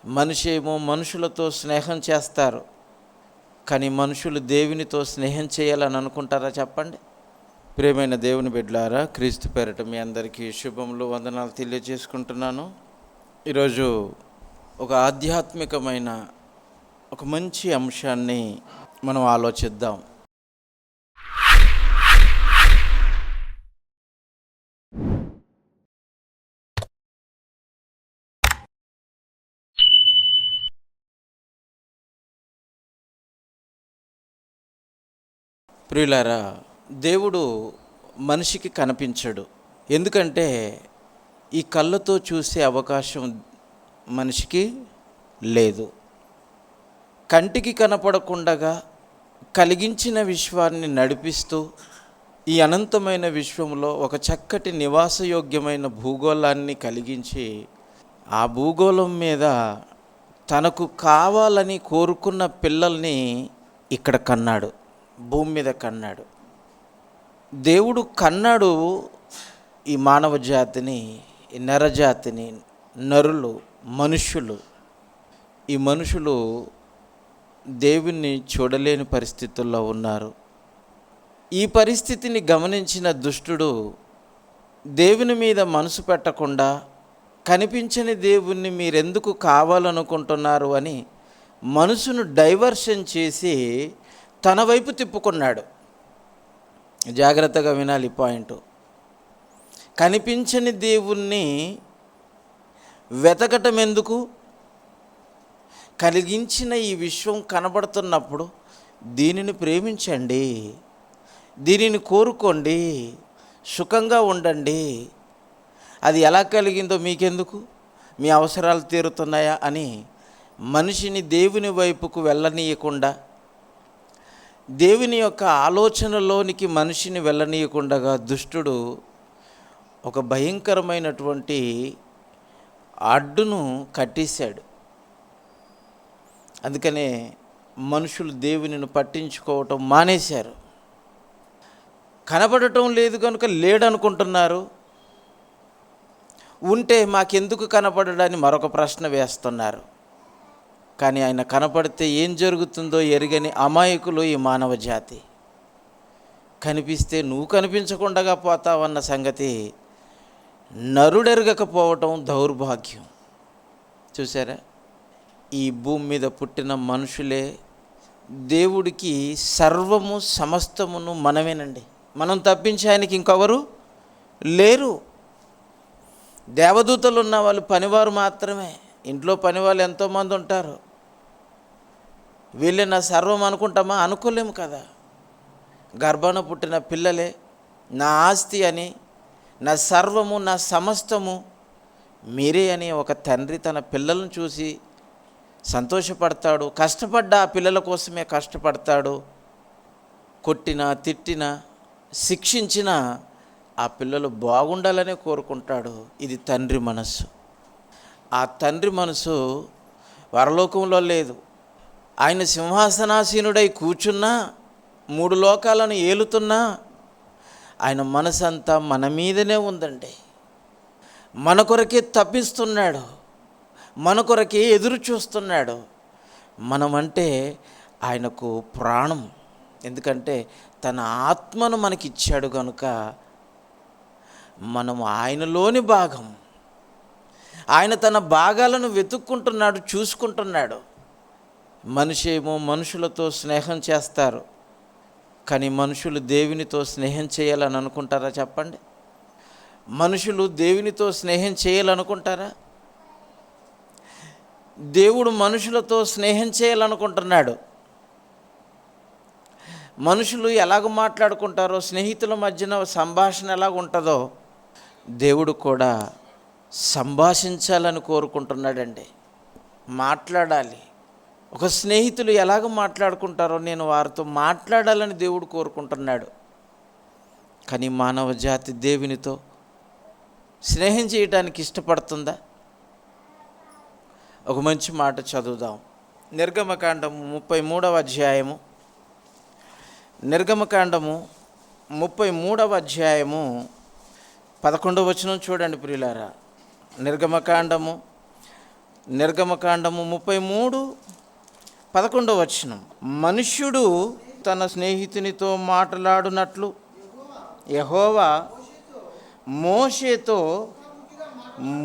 మనిషి ఏమో మనుషులతో స్నేహం చేస్తారు, కానీ మనుషులు దేవునితో స్నేహం చేయాలని అనుకుంటారా? చెప్పండి. ప్రియమైన దేవుని బిడ్డలారా, క్రీస్తు పేరట మీ అందరికీ శుభములు, వందనాలు తెలియజేసుకుంటున్నాను. ఈరోజు ఒక ఆధ్యాత్మికమైన ఒక మంచి అంశాన్ని మనం ఆలోచిద్దాం. ప్రియులారా, దేవుడు మనిషికి కనిపించడు. ఎందుకంటే ఈ కళ్ళతో చూసే అవకాశం మనిషికి లేదు. కంటికి కనపడకుండగా కలిగించిన విశ్వాన్ని నడిపిస్తూ ఈ అనంతమైన విశ్వంలో ఒక చక్కటి నివాసయోగ్యమైన భూగోళాన్ని కలిగించి ఆ భూగోళం మీద తనకు కావాలని కోరుకున్న పిల్లల్ని ఇక్కడ కన్నాడు, భూమి మీద కన్నాడు. దేవుడు కన్నాడు ఈ మానవ జాతిని, ఈ నరజాతిని, నరులు, మనుషులు. ఈ మనుషులు దేవుణ్ణి చూడలేని పరిస్థితుల్లో ఉన్నారు. ఈ పరిస్థితిని గమనించిన దుష్టుడు దేవుని మీద మనసు పెట్టకుండా కనిపించని దేవుణ్ణి మీరెందుకు కావాలనుకుంటున్నారు అని మనసును డైవర్షన్ చేసి తన వైపు తిప్పుకున్నాడు. జాగ్రత్తగా వినాలి ఈ పాయింట్. కనిపించని దేవుణ్ణి వెతకటం ఎందుకు? కలిగించిన ఈ విశ్వం కనబడుతున్నప్పుడు దీనిని ప్రేమించండి, దీనిని కోరుకోండి, సుఖంగా ఉండండి. అది ఎలా కలిగిందో మీకెందుకు? మీ అవసరాలు తీరుతున్నాయా అని మనిషిని దేవుని వైపుకు వెళ్ళనీయకుండా, దేవుని యొక్క ఆలోచనలోనికి మనిషిని వెళ్ళనీయకుండా దుష్టుడు ఒక భయంకరమైనటువంటి అడ్డును కట్టేశాడు. అందుకనే మనుషులు దేవునిని పట్టించుకోవటం మానేశారు. కనబడటం లేదు కనుక లేడనుకుంటున్నారు. ఉంటే మాకెందుకు కనపడడాన్ని మరొక ప్రశ్న వేస్తున్నారు. కానీ ఆయన కనపడితే ఏం జరుగుతుందో ఎరుగని అమాయకులు ఈ మానవ జాతి. కనిపిస్తే నువ్వు కనిపించకుండా పోతావన్న సంగతి నరుడెరగకపోవటం దౌర్భాగ్యం. చూసారా, ఈ భూమి మీద పుట్టిన మనుషులే దేవుడికి సర్వము సమస్తమును మనమేనండి. మనం తప్పించి ఆయనకి ఇంకెవరు లేరు. దేవదూతలు ఉన్న వాళ్ళు పనివారు మాత్రమే. ఇంట్లో పనివాళ్ళు ఎంతోమంది ఉంటారు. వీళ్ళే నా సర్వం అనుకుంటామా? అనుకోలేము కదా. గర్భాన పుట్టిన పిల్లలే నా ఆస్తి అని, నా సర్వము, నా సమస్తము మీరే అని ఒక తండ్రి తన పిల్లలను చూసి సంతోషపడతాడు. కష్టపడ్డా ఆ పిల్లల కోసమే కష్టపడతాడు. కొట్టినా, తిట్టినా, శిక్షించినా ఆ పిల్లలు బాగుండాలనే కోరుకుంటాడు. ఇది తండ్రి మనస్సు. ఆ తండ్రి మనసు పరలోకంలో లేదు. ఆయన సింహాసనాసీనుడై కూర్చున్నా, 3 లోకాలను ఏలుతున్నా ఆయన మనసంతా మన మీదనే ఉందండి. మన కొరకే తప్పిస్తున్నాడు, మన కొరకే ఎదురు చూస్తున్నాడు. మనమంటే ఆయనకు ప్రాణం. ఎందుకంటే తన ఆత్మను మనకిచ్చాడు కనుక మనం ఆయనలోని భాగం. ఆయన తన భాగాలను వెతుక్కుంటున్నాడు, చూసుకుంటున్నాడు. మనిషి ఏమో మనుషులతో స్నేహం చేస్తారు, కానీ మనుషులు దేవునితో స్నేహం చేయాలని అనుకుంటారా? చెప్పండి. మనుషులు దేవునితో స్నేహం చేయాలనుకుంటారా? దేవుడు మనుషులతో స్నేహం చేయాలనుకుంటున్నాడు. మనుషులు ఎలాగ మాట్లాడుకుంటారో, స్నేహితుల మధ్యన సంభాషణ ఎలాగ ఉంటుందో దేవుడు కూడా సంభాషించాలని కోరుకుంటున్నాడండి. మాట్లాడాలి. ఒక స్నేహితులు ఎలాగ మాట్లాడుకుంటారో నేను వారితో మాట్లాడాలని దేవుడు కోరుకుంటున్నాడు. కానీ మానవ జాతి దేవునితో స్నేహం చేయడానికి ఇష్టపడుతుందా? ఒక మంచి మాట చదువుదాం. నిర్గమకాండము 33వ అధ్యాయము, నిర్గమకాండము 33వ అధ్యాయము 11వ వచనం చూడండి ప్రియులారా. నిర్గమకాండము నిర్గమకాండము 33:11. మనుష్యుడు తన స్నేహితునితో మాట్లాడునట్లు యెహోవా మోషేతో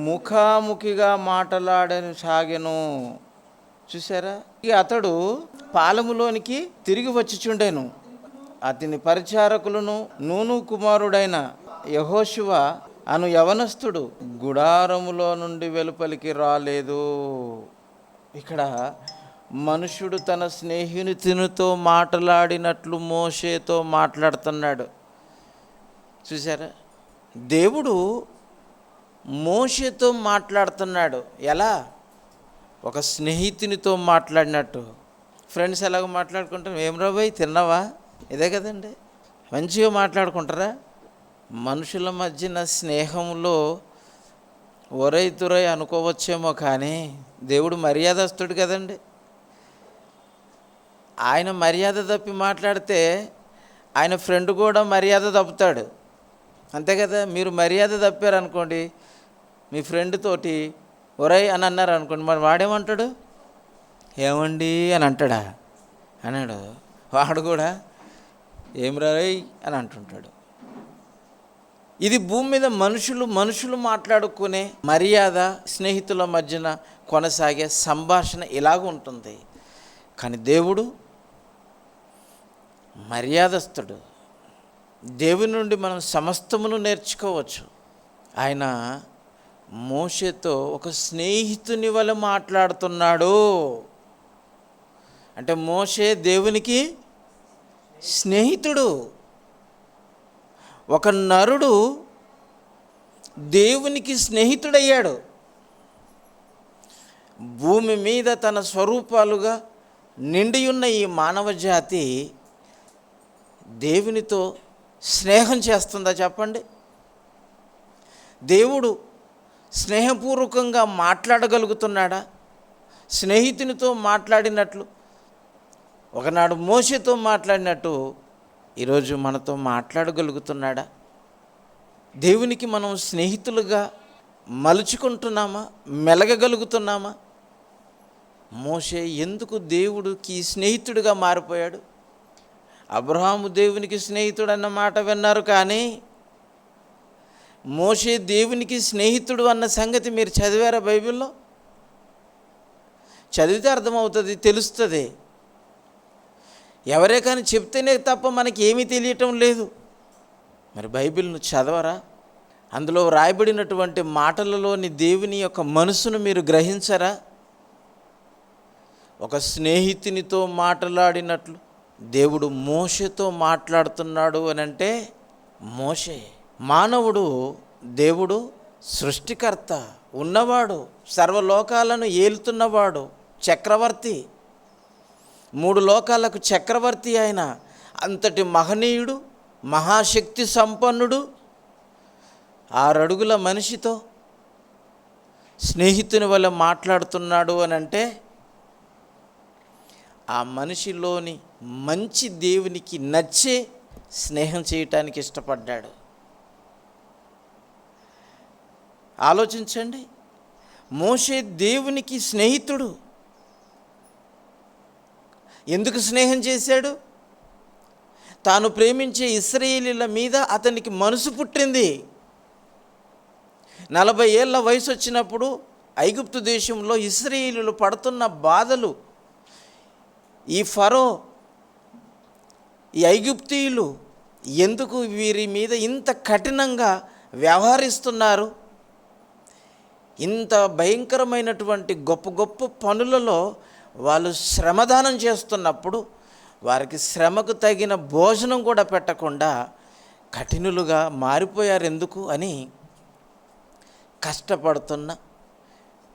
ముఖాముఖిగా మాట్లాడసాగెను. చూసారా? అతడు పాలెములోనికి తిరిగి వచ్చిచుండెను. అతని పరిచారకులను నూను కుమారుడైన యెహోషువ అను యవనస్తుడు గుడారములో నుండి వెలుపలికి రాలేదు. ఇక్కడ మనుష్యుడు తన స్నేహితునితో మాట్లాడినట్లు మోషేతో మాట్లాడుతున్నాడు. చూసారా? దేవుడు మోషేతో మాట్లాడుతున్నాడు. ఎలా? ఒక స్నేహితునితో మాట్లాడినట్టు. ఫ్రెండ్స్ ఎలాగ మాట్లాడుకుంటారు? ఏం రాబోయ్ తిన్నావా? ఇదే కదండి, మంచిగా మాట్లాడుకుంటారా? మనుషుల మధ్యన స్నేహంలో ఒరై తురై అనుకోవచ్చేమో, కానీ దేవుడు మర్యాదస్తుడు కదండి. ఆయన మర్యాద తప్పి మాట్లాడితే ఆయన ఫ్రెండ్ కూడా మర్యాద తప్పుతాడు. అంతే కదా? మీరు మర్యాద తప్పారనుకోండి, మీ ఫ్రెండ్ తోటి ఒరై అని అన్నారు అనుకోండి, మరి వాడేమంటాడు? ఏమండి అని అంటాడా? అన్నాడు. వాడు కూడా ఏం రై అని అంటుంటాడు. ఇది భూమి మీద మనుషులు మాట్లాడుకునే మర్యాద, స్నేహితుల మధ్యన కొనసాగే సంభాషణ ఇలాగ ఉంటుంది. కానీ దేవుడు మర్యాదస్తుడు. దేవుని నుండి మనం సమస్తమును నేర్చుకోవచ్చు. ఆయన మోషేతో ఒక స్నేహితుని వలె మాట్లాడుతున్నాడు. అంటే మోషే దేవునికి స్నేహితుడు. ఒక నరుడు దేవునికి స్నేహితుడయ్యాడు. భూమి మీద తన స్వరూపాలుగా నిండి ఉన్న ఈ మానవ జాతి దేవునితో స్నేహం చేస్తుందా చెప్పండి? దేవుడు స్నేహపూర్వకంగా మాట్లాడగలుగుతున్నాడా? స్నేహితునితో మాట్లాడినట్లు ఒకనాడు మోషేతో మాట్లాడినట్టు ఈరోజు మనతో మాట్లాడగలుగుతున్నాడా? దేవునికి మనం స్నేహితులుగా మలుచుకుంటున్నామా? మెలగగలుగుతున్నామా? మోషే ఎందుకు దేవుడికి స్నేహితుడిగా మారిపోయాడు? అబ్రహాము దేవునికి స్నేహితుడు అన్న మాట విన్నారు, కానీ మోషే దేవునికి స్నేహితుడు అన్న సంగతి మీరు చదివారా బైబిల్లో? చదివితే అర్థమవుతుంది, తెలుస్తుంది. ఎవరే కానీ చెప్తేనే తప్ప మనకి ఏమీ తెలియటం లేదు. మరి బైబిల్ను చదవరా? అందులో రాయబడినటువంటి మాటలలోని దేవుని యొక్క మనసును మీరు గ్రహించరా? ఒక స్నేహితునితో మాట్లాడినట్లు దేవుడు మోషేతో మాట్లాడుతున్నాడు అని అంటే, మోషే మానవుడు, దేవుడు సృష్టికర్త, ఉన్నవాడు, సర్వలోకాలను ఏలుతున్నవాడు, చక్రవర్తి, 3 లోకాలకు చక్రవర్తి. ఆయన అంతటి మహనీయుడు, మహాశక్తి సంపన్నుడు. 6 అడుగుల మనిషితో స్నేహితుని వల్ల మాట్లాడుతున్నాడు అని అంటే, ఆ మనిషిలోని మంచి దేవునికి నచ్చే స్నేహం చేయటానికి ఇష్టపడ్డాడు. ఆలోచించండి. మోషే దేవునికి స్నేహితుడు. ఎందుకు స్నేహం చేశాడు? తాను ప్రేమించే ఇశ్రాయేలీయుల మీద అతనికి మనసు పుట్టింది. 40 ఏళ్ల వయసు వచ్చినప్పుడు ఐగుప్తు దేశంలో ఇశ్రాయేలీయులు పడుతున్న బాధలు, ఈ ఫరో, ఈ ఐగుప్తీయులు ఎందుకు వీరి మీద ఇంత కఠినంగా వ్యవహరిస్తున్నారు, ఇంత భయంకరమైనటువంటి గొప్ప గొప్ప పనులలో వాళ్ళు శ్రమదానం చేస్తున్నప్పుడు వారికి శ్రమకు తగిన భోజనం కూడా పెట్టకుండా కఠినులుగా మారిపోయారు ఎందుకు అని కష్టపడుతున్న,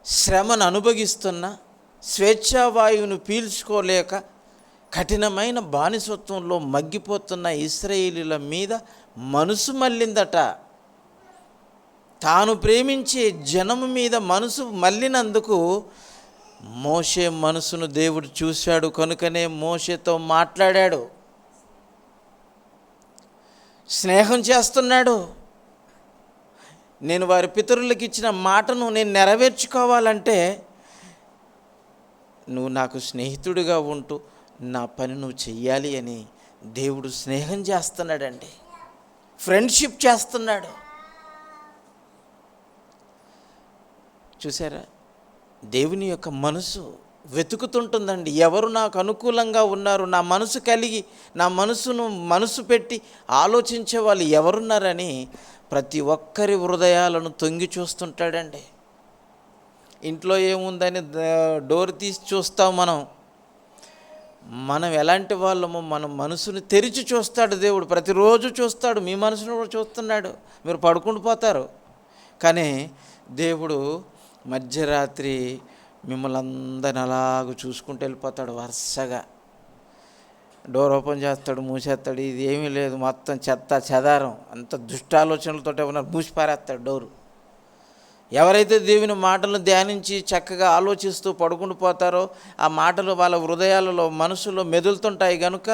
శ్రమను అనుభవిస్తున్న, స్వేచ్ఛావాయువును పీల్చుకోలేక కఠినమైన బానిసత్వంలో మగ్గిపోతున్న ఇశ్రాయేలీయుల మీద మనసు మళ్ళిందట. తాను ప్రేమించే జనము మీద మనసు మళ్ళినందుకు మోషే మనసును దేవుడు చూశాడు. కనుకనే మోషేతో మాట్లాడాడు, స్నేహం చేస్తున్నాడు. నేను వారి పితరులకు ఇచ్చిన మాటను నేను నెరవేర్చుకోవాలంటే నువ్వు నాకు స్నేహితుడిగా ఉంటూ నా పని నువ్వు చెయ్యాలి అని దేవుడు స్నేహం చేస్తున్నాడండి, ఫ్రెండ్షిప్ చేస్తున్నాడు. చూసారా, దేవుని యొక్క మనసు వెతుకుతుంటుందండి. ఎవరు నాకు అనుకూలంగా ఉన్నారు, నా మనసు కలిగి నా మనసు పెట్టి ఆలోచించే వాళ్ళు ఎవరున్నారని ప్రతి ఒక్కరి హృదయాలను తొంగి చూస్తుంటాడండి. ఇంట్లో ఏముందని డోర్ తీసి చూస్తాం. మనం ఎలాంటి వాళ్ళమో మన మనసుని తెరిచి చూస్తాడు దేవుడు. ప్రతిరోజు చూస్తాడు, మీ మనసును కూడా చూస్తున్నాడు. మీరు పడుకుంటూ పోతారు, కానీ దేవుడు మధ్యరాత్రి మిమ్మల్ని అందరిని అలాగ చూసుకుంటూ వెళ్ళిపోతాడు. వరుసగా డోర్ ఓపెన్ చేస్తాడు, మూసేస్తాడు. ఇది ఏమీ లేదు, మొత్తం చెత్త చెదారం, అంత దుష్టాలోచనలతో ఉన్నారు, మూసిపారేస్తాడు డోరు. ఎవరైతే దేవుని మాటలను ధ్యానించి చక్కగా ఆలోచిస్తూ పడుకుంటూ పోతారో ఆ మాటలు వాళ్ళ హృదయాలలో మనసులో మెదులుతుంటాయి కనుక,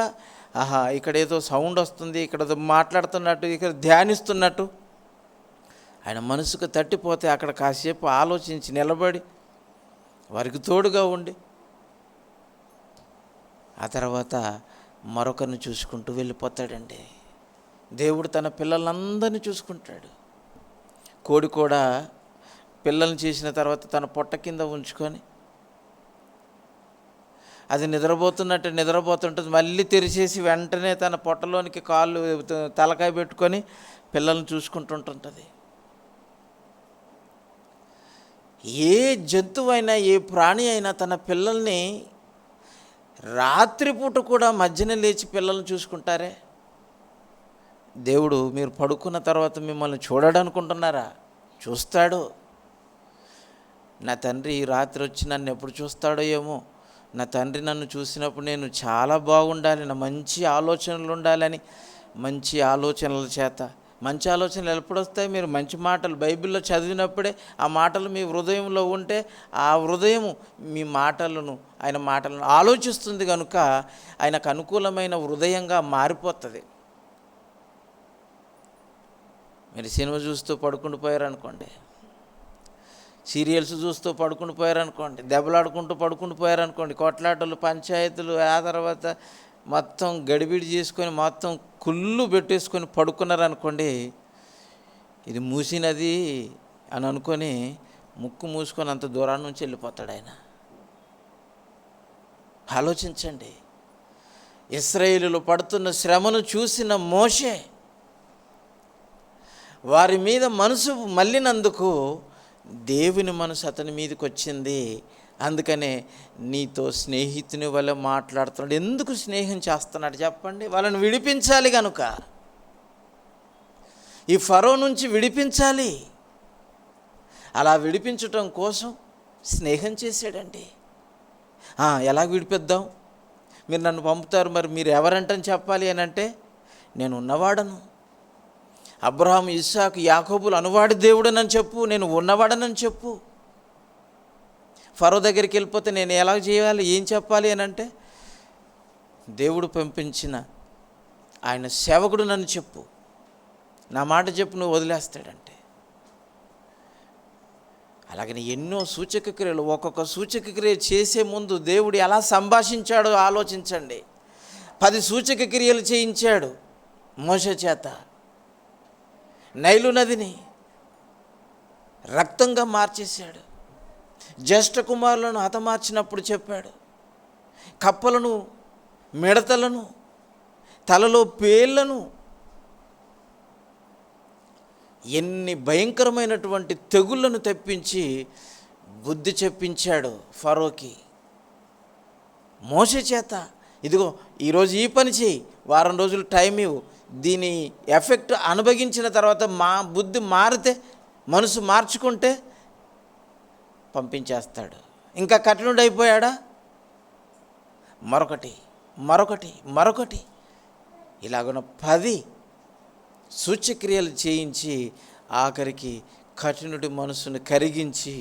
ఆహా ఇక్కడ ఏదో సౌండ్ వస్తుంది, ఇక్కడ మాట్లాడుతున్నట్టు, ఇక్కడ ధ్యానిస్తున్నట్టు ఆయన మనసుకు తట్టిపోతే అక్కడ కాసేపు ఆలోచించి నిలబడి వారికి తోడుగా ఉండి ఆ తర్వాత మరొకరిని చూసుకుంటూ వెళ్ళిపోతాడండి. దేవుడు తన పిల్లలందరినీ చూసుకుంటాడు. కోడి కూడా పిల్లల్ని చేసిన తర్వాత తన పొట్ట కింద ఉంచుకొని అది నిద్రపోతుంటుంది. మళ్ళీ తెరిచేసి వెంటనే తన పొట్టలోనికి కాళ్ళు తలకాయ పెట్టుకొని పిల్లల్ని చూసుకుంటుంటుంది. ఏ జంతువైనా ఏ ప్రాణి అయినా తన పిల్లల్ని రాత్రిపూట కూడా మధ్యన లేచి పిల్లల్ని చూసుకుంటారే. దేవుడు మీరు పడుకున్న తర్వాత మిమ్మల్ని చూడడనుకుంటున్నారా? చూస్తాడు. నా తండ్రి ఈ రాత్రి వచ్చి నన్ను ఎప్పుడు చూస్తాడో ఏమో, నా తండ్రి నన్ను చూసినప్పుడు నేను చాలా బాగుండాలి, నా మంచి ఆలోచనలు ఉండాలని మంచి ఆలోచనల చేత, మంచి ఆలోచనలు ఎప్పుడు వస్తాయి? మీరు మంచి మాటలు బైబిల్లో చదివినప్పుడే ఆ మాటలు మీ హృదయంలో ఉంటే ఆ హృదయము మీ మాటలను ఆయన మాటలను ఆలోచిస్తుంది కనుక ఆయనకు అనుకూలమైన హృదయంగా మారిపోతుంది. మీరు సినిమా చూస్తూ పడుకుంటూ పోయారనుకోండి, సీరియల్స్ చూస్తూ పడుకుంటూ పోయారనుకోండి, దెబ్బలాడుకుంటూ పడుకుంటూ పోయారనుకోండి, కొట్లాటలు పంచాయతీలు, ఆ తర్వాత మొత్తం గడిబిడి చేసుకొని మొత్తం కుళ్ళు పెట్టేసుకొని పడుకున్నారనుకోండి, ఇది మూసినది అని అనుకొని ముక్కు మూసుకొని అంత దూరం నుంచి వెళ్ళిపోతాడు ఆయన. ఆలోచించండి, ఇశ్రాయేలీయులు పడుతున్న శ్రమను చూసిన మోషే వారి మీద మనసు మళ్ళినందుకు దేవుని మనసు అతని మీదకి వచ్చింది. అందుకనే నీతో స్నేహితుని వల్ల మాట్లాడుతున్నాడు. ఎందుకు స్నేహం చేస్తున్నాడు చెప్పండి? వాళ్ళని విడిపించాలి కనుక, ఈ ఫరో నుంచి విడిపించాలి. అలా విడిపించటం కోసం స్నేహం చేశాడండి. ఎలా విడిపిద్దాం? మీరు నన్ను పంపుతారు, మరి మీరు ఎవరంటని చెప్పాలి అని అంటే, నేను ఉన్నవాడను, అబ్రహాము ఇస్సాకు యాకోబులు అనువాడి దేవుడనని చెప్పు, నేను ఉన్నవాడనని చెప్పు. ఫరో దగ్గరికి వెళ్ళిపోతే నేను ఎలా చేయాలి, ఏం చెప్పాలి అని అంటే, దేవుడు పంపించిన ఆయన సేవకుడు నన్ను చెప్పు, నా మాట చెప్పు, నువ్వు వదిలేస్తాడంటే. అలాగని ఎన్నో సూచక క్రియలు, ఒక్కొక్క సూచక క్రియ చేసే ముందు దేవుడు ఎలా సంభాషించాడో ఆలోచించండి. 10 సూచక క్రియలు చేయించాడు మోషే చేత. నైలు నదిని రక్తంగా మార్చేశాడు. జ్యేష్ఠ కుమారులను హతమార్చినప్పుడు చెప్పాడు. కప్పలను, మిడతలను, తలలో పేళ్లను, ఎన్ని భయంకరమైనటువంటి తెగుళ్లను తెప్పించి బుద్ధి చెప్పించాడు ఫరోకి మోషే చేత. ఇదిగో ఈరోజు ఈ పని చేయి, వారం రోజులు టైం ఇవ్వు, దీని ఎఫెక్ట్ అనుభవించిన తర్వాత మా బుద్ధి మారితే, మనసు మార్చుకుంటే పంపించేస్తాడు. ఇంకా కఠినుడైపోయాడా? మరొకటి ఇలాగున్న 10 సూచ్యక్రియలు చేయించి ఆఖరికి కఠినుడి మనసును కరిగించి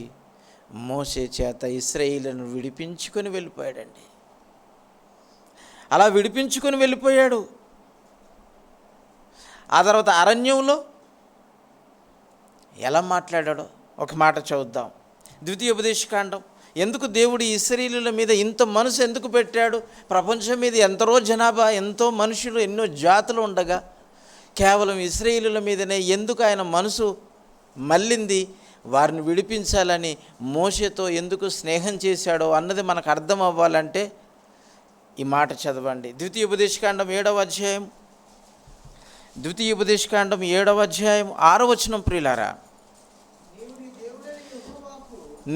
మోషే చేత ఇశ్రాయేలును విడిపించుకొని వెళ్ళిపోయాడండి. అలా విడిపించుకొని వెళ్ళిపోయాడు. ఆ తర్వాత అరణ్యంలో ఎలా మాట్లాడాడో ఒక మాట చదువుద్దాం. ద్వితీయోపదేశకాండం ఎందుకు దేవుడు ఇశ్రాయేలీయుల మీద ఇంత మనసు ఎందుకు పెట్టాడు? ప్రపంచం మీద ఎంతరో జనాభా, ఎంతో మనుషులు, ఎన్నో జాతులు ఉండగా కేవలం ఇశ్రాయేలీయుల మీదనే ఎందుకు ఆయన మనసు మళ్ళింది? వారిని విడిపించాలని మోషేతో ఎందుకు స్నేహం చేశాడో అన్నది మనకు అర్థం అవ్వాలంటే ఈ మాట చదవండి. ద్వితీయోపదేశకాండం 7వ అధ్యాయం, ద్వితీయోపదేశకాండం 7వ అధ్యాయం 6వ వచనం. ప్రియులారా,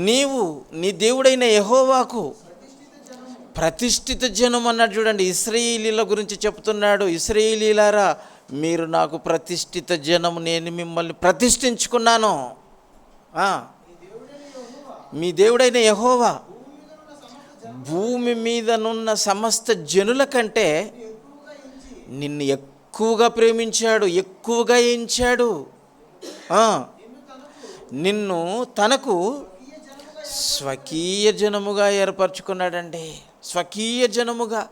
నీవు నీ దేవుడైన యెహోవాకు ప్రతిష్ఠిత జనం అన్నాడు. చూడండి, ఇశ్రాయేలీయుల గురించి చెప్తున్నాడు. ఇశ్రాయేలీయులారా, మీరు నాకు ప్రతిష్ఠిత జనం, నేను మిమ్మల్ని ప్రతిష్ఠించుకున్నాను. మీ దేవుడైన యెహోవా భూమి మీదనున్న సమస్త జనుల కంటే నిన్ను ఎక్కువగా ప్రేమించాడు, ఎక్కువగా ఎంచాడు. నిన్ను తనకు స్వకీయ జనముగా ఏర్పరచుకున్నాడండి. స్వకీయ జనముగా,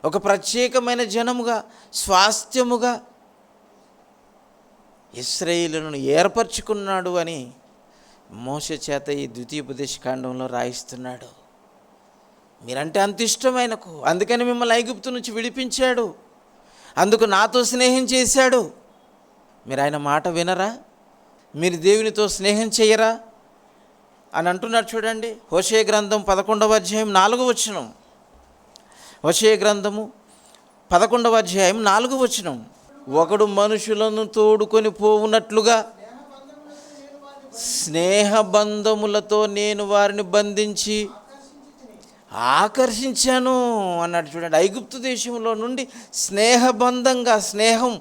ఒక ప్రత్యేకమైన జనముగా, స్వాస్థ్యముగా ఇశ్రాయేలును ఏర్పరచుకున్నాడు అని మోషే చేత ఈ ద్వితీయోపదేశకాండంలో రాయిస్తున్నాడు. మీరంటే అంత ఇష్టం ఆయనకు, అందుకని మిమ్మల్ని ఐగుప్తు నుంచి విడిపించాడు, అందుకు నాతో స్నేహం చేశాడు. మీరు ఆయన మాట వినరా? మీరు దేవునితో స్నేహం చేయరా అని అంటున్నారు. చూడండి, హోషేయ గ్రంథం 11వ అధ్యాయం 4వ వచనం. హోషేయ గ్రంథము 11వ అధ్యాయం 4వ వచనం. ఒకడు మనుషులను తోడుకొని పోవునట్లుగా స్నేహబంధములతో నేను వారిని బంధించి ఆకర్షించాను అన్నాడు. చూడండి, ఐగుప్తు దేశంలో నుండి స్నేహబంధంగా, స్నేహం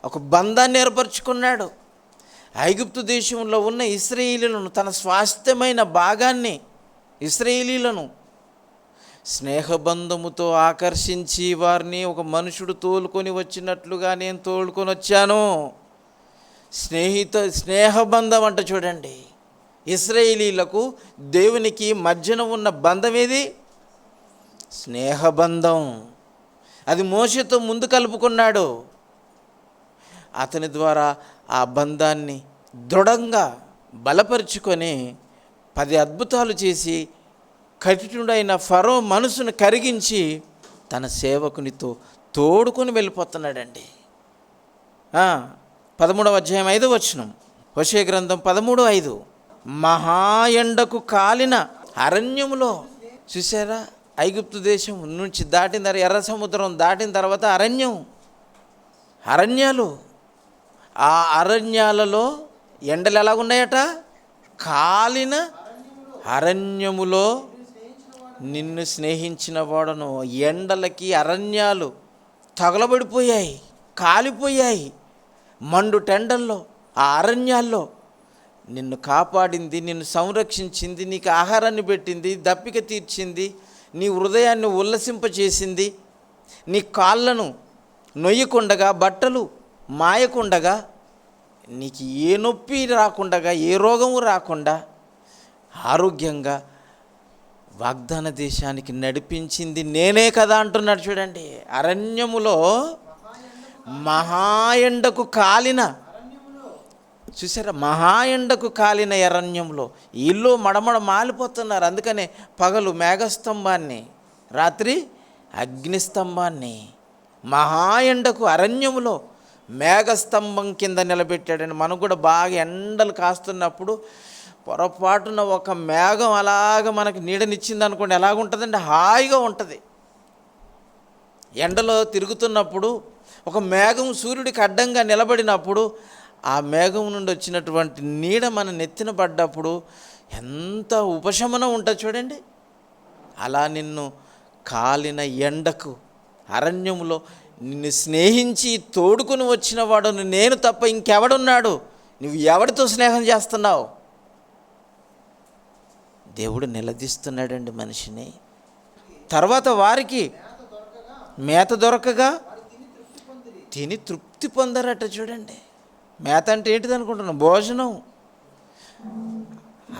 ఒక బంధాన్ని ఏర్పరచుకున్నాడు. ఐగుప్తు దేశంలో ఉన్న ఇశ్రాయేలీయులను, తన స్వాస్థ్యమైన భాగాన్ని, ఇశ్రాయేలీయులను స్నేహబంధముతో ఆకర్షించి వారిని ఒక మనుషుడు తోలుకొని వచ్చినట్లుగా నేను తోలుకొని వచ్చాను. స్నేహబంధం అంట. చూడండి, ఇశ్రాయేలీయులకు దేవునికి మధ్యన ఉన్న బంధం ఏది? స్నేహబంధం. అది మోషేతో ముందు కలుపుకున్నాడు. అతని ద్వారా ఆ బంధాన్ని దృఢంగా బలపరుచుకొని 10 అద్భుతాలు చేసి కఠినుడైన ఫరో మనసును కరిగించి తన సేవకునితో తోడుకొని వెళ్ళిపోతున్నాడండి. 13వ అధ్యాయం 5వ వచనం. హోషేయ గ్రంథం 13:5. మహాయండకు కాలిన అరణ్యములో, చూసారా, ఐగుప్తు దేశం నుంచి దాటిన తర్వాత, ఎర్ర సముద్రం దాటిన తర్వాత అరణ్యాలు. ఆ అరణ్యాలలో ఎండలు ఎలాగున్నాయట? కాలిన అరణ్యములో నిన్ను స్నేహించిన వాడను. ఎండలకి అరణ్యాలు తగలబడిపోయాయి, కాలిపోయాయి. మండు టెండల్లో, ఆ అరణ్యాల్లో నిన్ను కాపాడింది, నిన్ను సంరక్షించింది, నీకు ఆహారాన్ని పెట్టింది, దప్పిక తీర్చింది, నీ హృదయాన్ని ఉల్లసింపచేసింది, నీ కాళ్ళను నొయ్యకుండగా, బట్టలు మాయకుండగా, నీకు ఏ నొప్పి రాకుండగా, ఏ రోగము రాకుండా ఆరోగ్యంగా వాగ్దాన దేశానికి నడిపించింది నేనే కదా అంటున్నాడు. చూడండి, అరణ్యములో మహాయండకు కాలిన, చూసారా, మహాయండకు కాలిన అరణ్యంలో ఇల్లు మడమడ మాలిపోతున్నారు. అందుకనే పగలు మేఘస్తంభాన్ని, రాత్రి అగ్నిస్తంభాన్ని, మహాయండకు అరణ్యములో మేఘస్తంభం కింద నిలబెట్టాడని. మనం కూడా బాగా ఎండలు కాస్తున్నప్పుడు పొరపాటున ఒక మేఘం అలాగ మనకు నీడనిచ్చింది అనుకోండి, ఎలాగుంటుందండి? హాయిగా ఉంటుంది. ఎండలో తిరుగుతున్నప్పుడు ఒక మేఘం సూర్యుడికి అడ్డంగా నిలబడినప్పుడు ఆ మేఘం నుండి వచ్చినటువంటి నీడ మన నెత్తిన పడ్డప్పుడు ఎంత ఉపశమనం ఉంటుంది చూడండి. అలా నిన్ను కాలిన ఎండకు అరణ్యములో నిన్ను స్నేహించి తోడుకుని వచ్చిన వాడు నేను తప్ప ఇంకెవడున్నాడు? నువ్వు ఎవరితో స్నేహం చేస్తున్నావు? దేవుడు నిలదీస్తున్నాడండి మనిషిని. తర్వాత వారికి మేత దొరకగా తిని తృప్తి పొందరట. చూడండి, మేత అంటే ఏంటిది అనుకుంటున్నాం? భోజనం.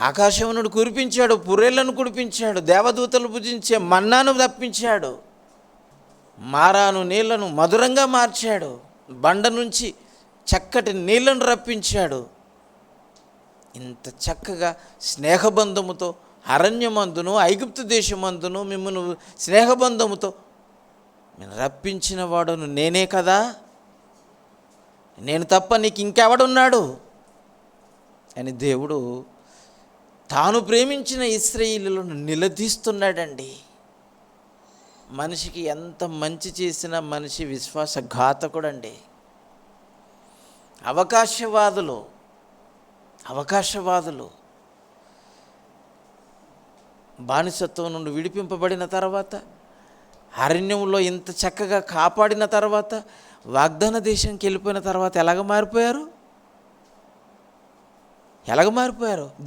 ఆకాశం నుండి కురిపించాడు, పుర్రెలను కురిపించాడు, దేవదూతలు భుజించే మన్నాను తప్పించాడు, మారాను నీళ్లను మధురంగా మార్చాడు, బండ నుంచి చక్కటి నీళ్లను రప్పించాడు. ఇంత చక్కగా స్నేహబంధముతో అరణ్యమందును ఐగుప్తు దేశమందును మిమ్మల్ని స్నేహబంధముతో నేను రప్పించిన వాడును నేనే కదా, నేను తప్ప నీకు ఇంకెవడున్నాడు అని దేవుడు తాను ప్రేమించిన ఇశ్రాయేలులను నిలదీస్తున్నాడండి. మనిషికి ఎంత మంచి చేసినా మనిషి విశ్వాసఘాతకుడండి. అవకాశవాదులు బానిసత్వం నుండి విడిపింపబడిన తర్వాత, అరణ్యంలో ఇంత చక్కగా కాపాడిన తర్వాత, వాగ్దాన దేశానికి వెళ్ళిపోయిన తర్వాత ఎలాగ మారిపోయారు?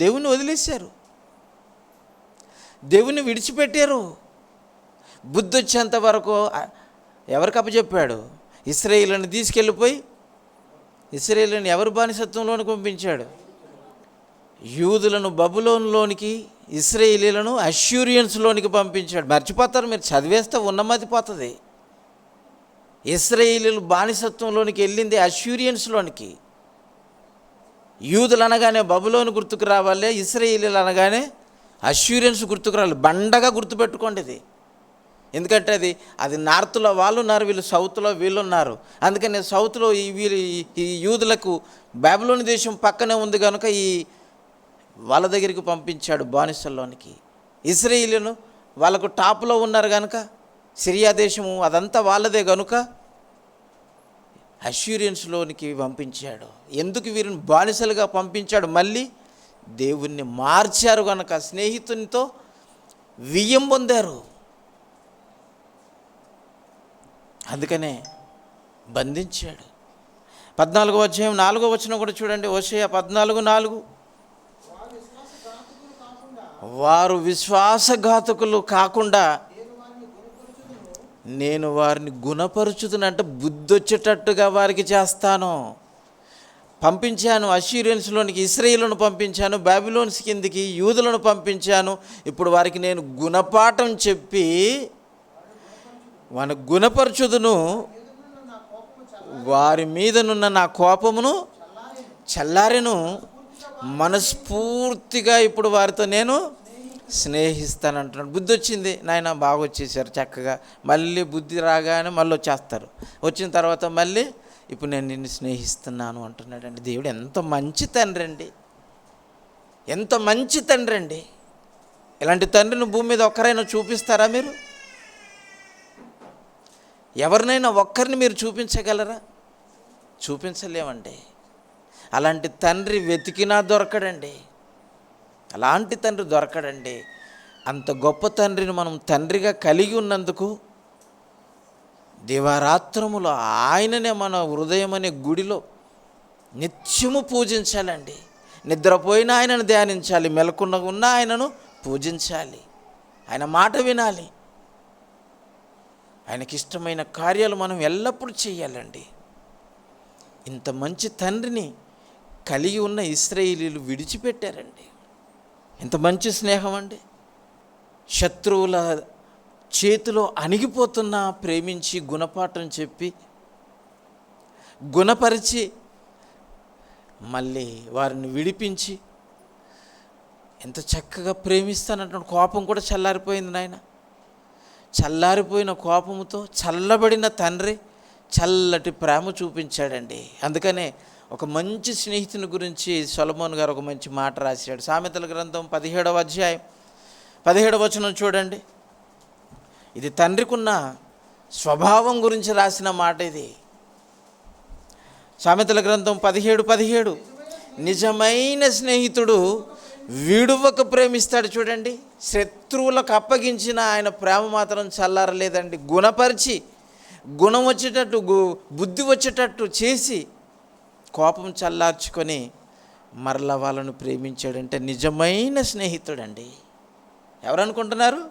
దేవుణ్ణి వదిలేశారు, దేవుణ్ణి విడిచిపెట్టారు. బుద్ధి వచ్చేంత వరకు ఎవరికి అప్పచెప్పాడు? ఇశ్రాయేలుని తీసుకెళ్ళిపోయి ఇశ్రాయేలుని ఎవరు బానిసత్వంలోనికి పంపించాడు? యూదులను బబులోనులోనికి, ఇశ్రాయేలీలను అష్యూరియన్స్లోనికి పంపించాడు. మర్చిపోతారు మీరు, చదివేస్తే ఉన్నమతి పోతుంది. ఇశ్రాయేలీలు బానిసత్వంలోనికి వెళ్ళింది అష్యూరియన్స్లోనికి. యూదులు అనగానే బబులోను గుర్తుకు రావాలి, ఇశ్రాయేలీలు అనగానే అష్యూరియన్స్ గుర్తుకు రావాలి. బండగా గుర్తుపెట్టుకోండి ఇది. ఎందుకంటే అది నార్త్లో వాళ్ళు ఉన్నారు, వీళ్ళు సౌత్లో వీళ్ళు ఉన్నారు. అందుకని సౌత్లో ఈ యూదులకు బబులోను దేశం పక్కనే ఉంది కనుక వాళ్ళ దగ్గరికి పంపించాడు బానిసల్లోనికి. ఇశ్రాయేలీయులను వాళ్ళకు టాప్లో ఉన్నారు కనుక, సిరియా దేశము అదంతా వాళ్ళదే కనుక అష్యూరియన్స్లోనికి పంపించాడు. ఎందుకు వీరిని బానిసలుగా పంపించాడు? మళ్ళీ దేవుణ్ణి మార్చారు కనుక, స్నేహితునితో వియ్యం పొందారు. అందుకనే బంధించాడు. 14వ అధ్యాయం 4వ వచనం కూడా చూడండి. హోషేయ 14:4, వారు విశ్వాసఘాతకులు కాకుండా నేను వారిని గుణపరుచుతునంటే బుద్ధి వచ్చేటట్టుగా వారికి చేస్తాను. పంపించాను అష్యూరియన్స్లోనికి, ఇశ్రాయేలును పంపించాను, బాబిలోన్స్ కిందికి యూదులను పంపించాను. ఇప్పుడు వారికి నేను గుణపాఠం చెప్పి వారిని గుణపరచుదును, వారి మీదనున్న నా కోపమును చల్లారెను, మనస్ఫూర్తిగా ఇప్పుడు వారితో నేను స్నేహిస్తానంటున్నాడు. బుద్ధి వచ్చింది నాయన, బాగా వచ్చేసారు చక్కగా. మళ్ళీ బుద్ధి రాగానే మళ్ళీ వచ్చేస్తారు. వచ్చిన తర్వాత మళ్ళీ ఇప్పుడు నేను నిన్ను స్నేహిస్తున్నాను అంటున్నాడండి. దేవుడు ఎంత మంచి తండ్రి అండి, ఎంత మంచి తండ్రి అండి. ఇలాంటి తండ్రిని భూమి మీద ఒక్కరైనా చూపిస్తారా మీరు? ఎవరినైనా ఒక్కరిని మీరు చూపించగలరా? చూపించలేమండి. అలాంటి తండ్రి వెతికినా దొరకడండి, అలాంటి తండ్రి దొరకడండి. అంత గొప్ప తండ్రిని మనం తండ్రిగా కలిగి ఉన్నందుకు దివారాత్రములో ఆయననే మన హృదయం అనే గుడిలో నిత్యము పూజించాలండి. నిద్రపోయిన ఆయనను ధ్యానించాలి, మెలకున్న ఉన్న ఆయనను పూజించాలి, ఆయన మాట వినాలి, ఆయనకిష్టమైన కార్యాలు మనం ఎల్లప్పుడూ చేయాలండి. ఇంత మంచి తండ్రిని కలిగి ఉన్న ఇశ్రాయేలీయులు విడిచిపెట్టారండి. ఎంత మంచి స్నేహం అండి. శత్రువుల చేతిలో అణిగిపోతున్నా ప్రేమించి గుణపాఠం చెప్పి గుణపరిచి మళ్ళీ వారిని విడిపించి ఎంత చక్కగా ప్రేమిస్తానంటున్నాడు. కోపం కూడా చల్లారిపోయింది నాయన. చల్లారిపోయిన కోపముతో చల్లబడిన తండ్రి చల్లటి ప్రేమ చూపించాడండి. అందుకనే ఒక మంచి స్నేహితుని గురించి సొలొమోను గారు ఒక మంచి మాట రాశాడు. సామెతల గ్రంథం 17వ అధ్యాయం 17వ వచనం చూడండి. ఇది తండ్రికున్న స్వభావం గురించి రాసిన మాట ఇది. సామెతల గ్రంథం 17:17, నిజమైన స్నేహితుడు విడువక ప్రేమిస్తాడు. చూడండి, శత్రువులకు అప్పగించిన ఆయన ప్రేమ మాత్రం చల్లారలేదండి. గుణపరిచి గుణం వచ్చేటట్టు బుద్ధి వచ్చేటట్టు చేసి కోపం చల్లార్చుకొని మరలా వాళ్ళను ప్రేమించాడంటే నిజమైన స్నేహితుడండి. ఎవరనుకుంటున్నారు?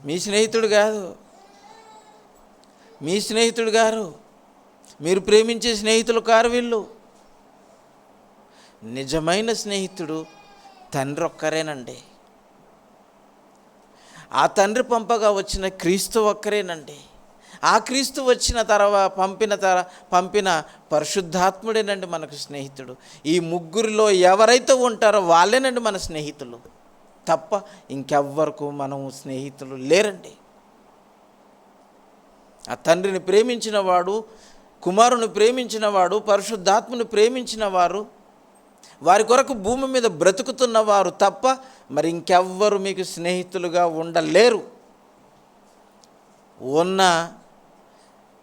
మీ స్నేహితుడు కాదు, మీ స్నేహితుడు గారు, మీరు ప్రేమించే స్నేహితులు కారు వీళ్ళు. నిజమైన స్నేహితుడు తండ్రి ఒక్కరేనండి. ఆ తండ్రి పంపగా వచ్చిన క్రీస్తు ఒక్కరేనండి. ఆ క్రీస్తు వచ్చిన తర్వాత పంపిన పరిశుద్ధాత్ముడేనండి మనకు స్నేహితుడు. ఈ ముగ్గురిలో ఎవరైతే ఉంటారో వాళ్ళేనండి మన స్నేహితులు. తప్ప ఇంకెవ్వరకు మనం స్నేహితులు లేరండి. ఆ తండ్రిని ప్రేమించిన వాడు, కుమారుని ప్రేమించిన వాడు, పరిశుద్ధాత్మను ప్రేమించిన వారు, వారి కొరకు భూమి మీద బ్రతుకుతున్న వారు తప్ప మరి ఇంకెవ్వరు మీకు స్నేహితులుగా ఉండలేరు. ఉన్న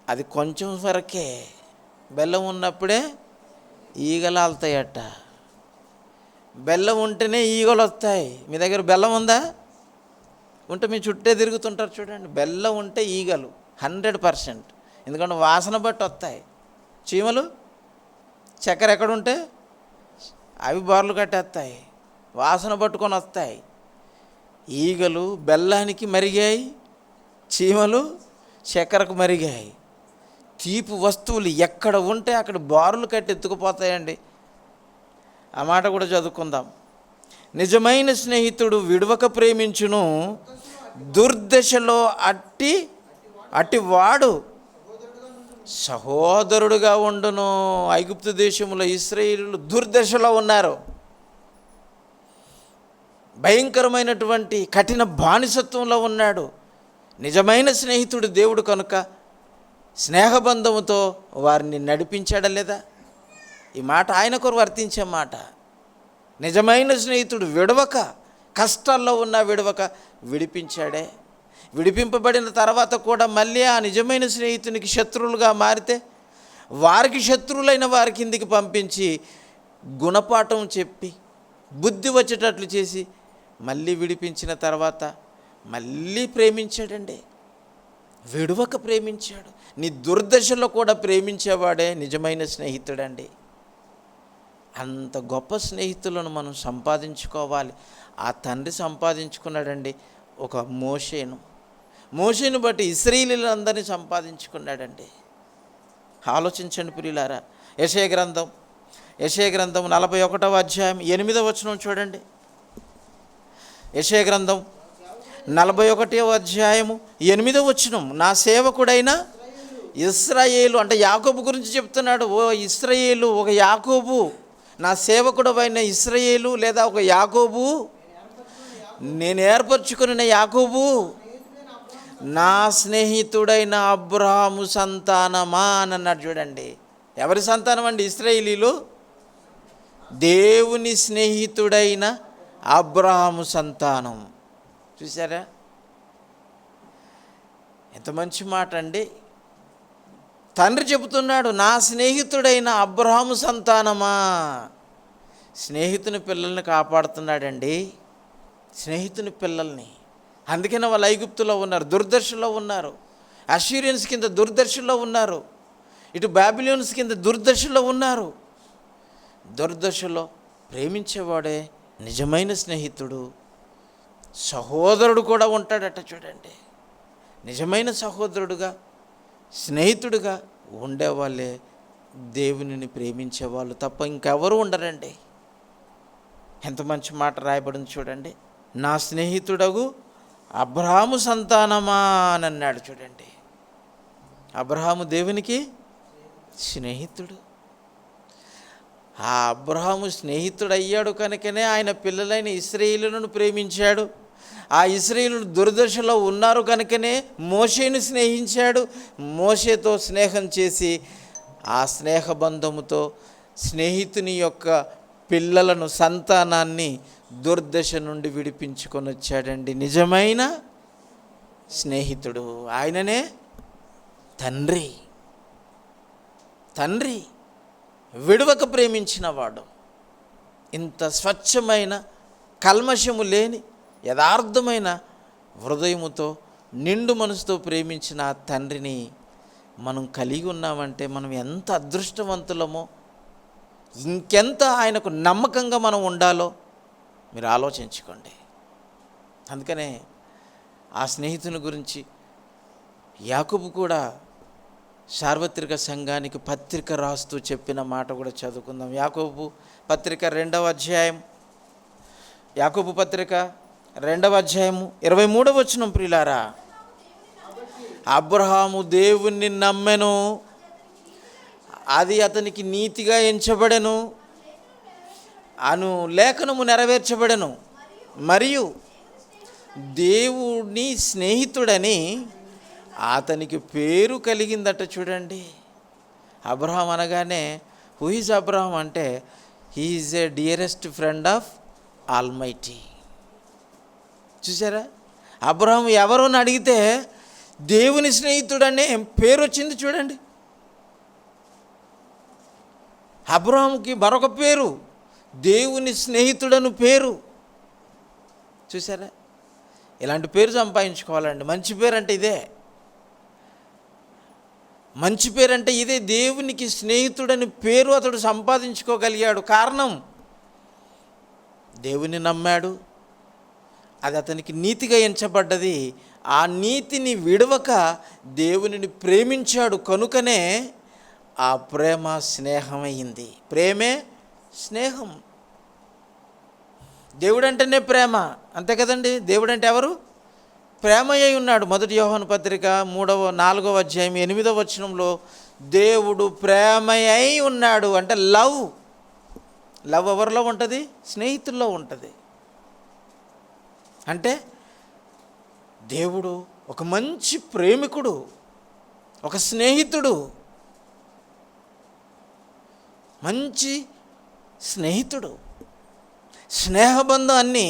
అది కొంచెం వరకే. బెల్లం ఉన్నప్పుడే ఈగలు ఆలుతాయట. బెల్లం ఉంటేనే ఈగలు వస్తాయి. మీ దగ్గర బెల్లం ఉందా? ఉంటే మీ చుట్టే తిరుగుతుంటారు చూడండి. బెల్లం ఉంటే ఈగలు 100%. ఎందుకంటే వాసన బట్టి వస్తాయి. చీమలు చక్కెర ఎక్కడుంటే అవి బార్లు కట్టేస్తాయి, వాసన పట్టుకొని వస్తాయి. ఈగలు బెల్లానికి మరిగాయి, చీమలు చక్కెరకు మరిగాయి. తీపి వస్తువులు ఎక్కడ ఉంటే అక్కడ బారులు కట్టి ఎత్తుకుపోతాయండి. ఆ మాట కూడా చదువుకుందాం. నిజమైన స్నేహితుడు విడవక ప్రేమించును, దుర్దశలో అట్టివాడు సహోదరుడుగా ఉండును. ఐగుప్తు దేశంలో ఇశ్రాయేలీయులు దుర్దశలో ఉన్నారు. భయంకరమైనటువంటి కఠిన బానిసత్వంలో ఉన్నాడు. నిజమైన స్నేహితుడు దేవుడు కనుక స్నేహబంధముతో వారిని నడిపించాడా లేదా? ఈ మాట ఆయన కొరకు వర్తించే మాట. నిజమైన స్నేహితుడు విడవక, కష్టాల్లో ఉన్న విడవక విడిపించాడే. విడిపింపబడిన తర్వాత కూడా మళ్ళీ ఆ నిజమైన స్నేహితునికి శత్రువులుగా మారితే వారికి శత్రువులైన వారి కిందికి పంపించి గుణపాఠం చెప్పి బుద్ధి వచ్చేటట్లు చేసి మళ్ళీ విడిపించిన తర్వాత మళ్ళీ ప్రేమించాడండి. విడవక ప్రేమించాడు. నీ దుర్దశలో కూడా ప్రేమించేవాడే నిజమైన స్నేహితుడండి. అంత గొప్ప స్నేహితులను మనం సంపాదించుకోవాలి. ఆ తండ్రి సంపాదించుకున్నాడండి ఒక మోషేను బట్టి ఇశ్రాయేలీయులందరినీ సంపాదించుకున్నాడండి. ఆలోచించండి ప్రియులారా. యెషయా గ్రంథం 41వ అధ్యాయం 8వ వచనం చూడండి. యెషయా గ్రంథం 41వ అధ్యాయము 8వ వచనం, నా సేవకుడైన ఇశ్రాయేలు, అంటే యాకోబు గురించి చెప్తున్నాడు. ఓ ఇశ్రాయేలు, ఒక యాకోబు, నా సేవకుడైన ఇశ్రాయేలు లేదా ఒక యాకోబు, నేను ఏర్పరచుకున్న యాకోబు, నా స్నేహితుడైన అబ్రహాము సంతానమా అని అన్నాడు చూడండి. ఎవరి సంతానం అండి? ఇశ్రాయేలీలు దేవుని స్నేహితుడైన అబ్రహాము సంతానం. చూసారా ఎంత మంచి మాట అండి. తండ్రి చెబుతున్నాడు, నా స్నేహితుడైన అబ్రహాము సంతానమా. స్నేహితుని పిల్లల్ని కాపాడుతున్నాడండి, స్నేహితుని పిల్లల్ని. అందుకనే వాళ్ళు ఐగుప్తులో ఉన్నారు, దుర్దశలో ఉన్నారు. అష్షూరియన్స్ కింద దుర్దశలో ఉన్నారు, ఇటు బాబిలోన్స్ కింద దుర్దశలో ఉన్నారు. దుర్దశలో ప్రేమించేవాడే నిజమైన స్నేహితుడు. సహోదరుడు కూడా ఉంటాడట చూడండి. నిజమైన సహోదరుడుగా, స్నేహితుడుగా ఉండేవాళ్ళే దేవునిని ప్రేమించేవాళ్ళు తప్ప ఇంకెవరు ఉండరండి. ఎంత మంచి మాట రాయబడింది చూడండి. నా స్నేహితుడగు అబ్రహాము సంతానమా అని అన్నాడు చూడండి. అబ్రహాము దేవునికి స్నేహితుడు. ఆ అబ్రహాము స్నేహితుడు అయ్యాడు కనుకనే ఆయన పిల్లలైన ఇశ్రాయేలులను ప్రేమించాడు. ఆ ఇశ్రాయేలులు దుర్దశలో ఉన్నారు కనుకనే మోషేను స్నేహించాడు. మోషేతో స్నేహం చేసి ఆ స్నేహబంధముతో స్నేహితుని యొక్క పిల్లలను, సంతానాన్ని దుర్దశ నుండి విడిపించుకొని వచ్చాడండి నిజమైన స్నేహితుడు. ఆయననే తండ్రి. తండ్రి విడవక ప్రేమించినవాడు. ఇంత స్వచ్ఛమైన, కల్మషము లేని, యథార్థమైన హృదయముతో, నిండు మనసుతో ప్రేమించిన ఆ తండ్రిని మనం కలిగి ఉన్నామంటే మనం ఎంత అదృష్టవంతులమో, ఇంకెంత ఆయనకు నమ్మకంగా మనం ఉండాలో మీరు ఆలోచించుకోండి. అందుకనే ఆ స్నేహితుని గురించి యాకోబు కూడా సార్వత్రిక సంఘానికి పత్రిక రాస్తూ చెప్పిన మాట కూడా చదువుకుందాం. యాకోబు పత్రిక 2వ అధ్యాయం, యాకోబు పత్రిక 2వ అధ్యాయము 23వ వచనం. ప్రియులారా, అబ్రహాము దేవుణ్ణి నమ్మెను, అది అతనికి నీతిగా ఎంచబడెను అను లేఖనము నెరవేర్చబడెను. మరియు దేవుని స్నేహితుడని అతనికి పేరు కలిగిందట. చూడండి, అబ్రహాం అనగానే హూ ఈజ్ అబ్రహాం అంటే he is a dearest friend of almighty. చూసారా, అబ్రహాం ఎవరు అని అడిగితే దేవుని స్నేహితుడనే పేరు వచ్చింది. చూడండి, అబ్రహాంకి మరొక పేరు దేవుని స్నేహితుడను పేరు. చూసారా, ఇలాంటి పేరు సంపాదించుకోవాలండి. మంచి పేరు అంటే ఇదే, మంచి పేరు అంటే ఇదే. దేవునికి స్నేహితుడని పేరు అతడు సంపాదించుకోగలిగాడు. కారణం, దేవుని నమ్మాడు, అది అతనికి నీతిగా ఎంచబడ్డది. ఆ నీతిని విడవక దేవునిని ప్రేమించాడు కనుకనే ఆ ప్రేమ స్నేహమైంది. ప్రేమే స్నేహం. దేవుడంటేనే ప్రేమ, అంతే కదండి. దేవుడంటే ఎవరు? ప్రేమ అయి ఉన్నాడు. మొదటి యోహాను పత్రిక 4వ అధ్యాయం 8వ వచనంలో దేవుడు ప్రేమ అయి ఉన్నాడు అంటే లవ్ ఎవరిలో ఉంటుంది? స్నేహితుల్లో ఉంటుంది. అంటే దేవుడు ఒక మంచి ప్రేమికుడు, ఒక స్నేహితుడు, మంచి స్నేహితుడు. స్నేహబంధాన్ని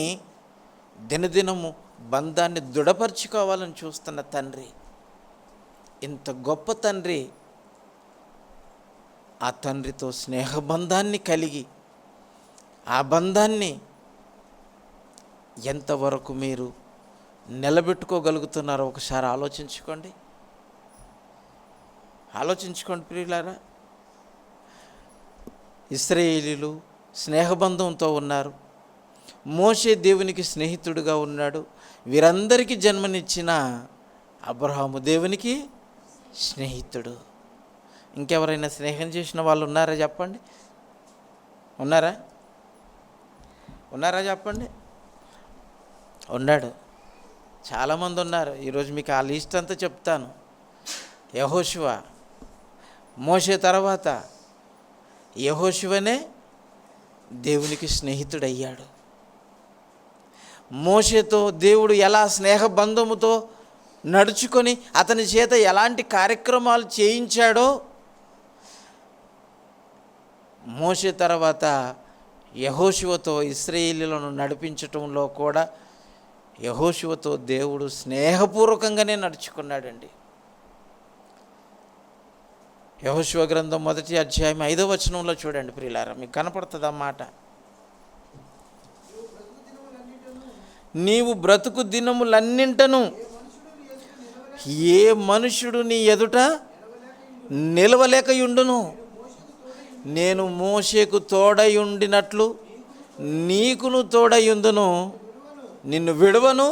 దినదినము బంధాన్ని దృఢపరచుకోవాలని చూస్తున్న తండ్రి, ఇంత గొప్ప తండ్రి, ఆ తండ్రితో స్నేహబంధాన్ని కలిగి ఆ బంధాన్ని ఎంతవరకు మీరు నిలబెట్టుకోగలుగుతున్నారో ఒకసారి ఆలోచించుకోండి ప్రియులారా. ఇశ్రాయేలీయులు స్నేహబంధంతో ఉన్నారు. మోషే దేవునికి స్నేహితుడిగా ఉన్నాడు. వీరందరికీ జన్మనిచ్చిన అబ్రహాము దేవునికి స్నేహితుడు. ఇంకెవరైనా స్నేహం చేసిన వాళ్ళు ఉన్నారా చెప్పండి? ఉన్నారా చెప్పండి. ఉన్నాడు, చాలామంది ఉన్నారు. ఈరోజు మీకు ఆ లిస్ట్ అంతా చెప్తాను. యెహోషువ, మోషే తర్వాత యెహోషువనే దేవునికి స్నేహితుడయ్యాడు. మోషేతో దేవుడు ఎలా స్నేహబంధముతో నడుచుకొని అతని చేత ఎలాంటి కార్యక్రమాలు చేయించాడో, మోషే తర్వాత యెహోషువతో ఇశ్రాయేలీయులను నడిపించటంలో కూడా యెహోషువతో దేవుడు స్నేహపూర్వకంగానే నడుచుకున్నాడండి. యెహోషువ గ్రంథం 1వ అధ్యాయం 5వ వచనంలో చూడండి ప్రియులారా, మీకు కనపడుతుంది అన్నమాట. నీవు బ్రతుకు దినములన్నింటను ఏ మనుషుడు నీ ఎదుట నిలవలేకయుండును. నేను మోషేకు తోడయుండినట్లు నీకును తోడయుందును, నిన్ను విడువను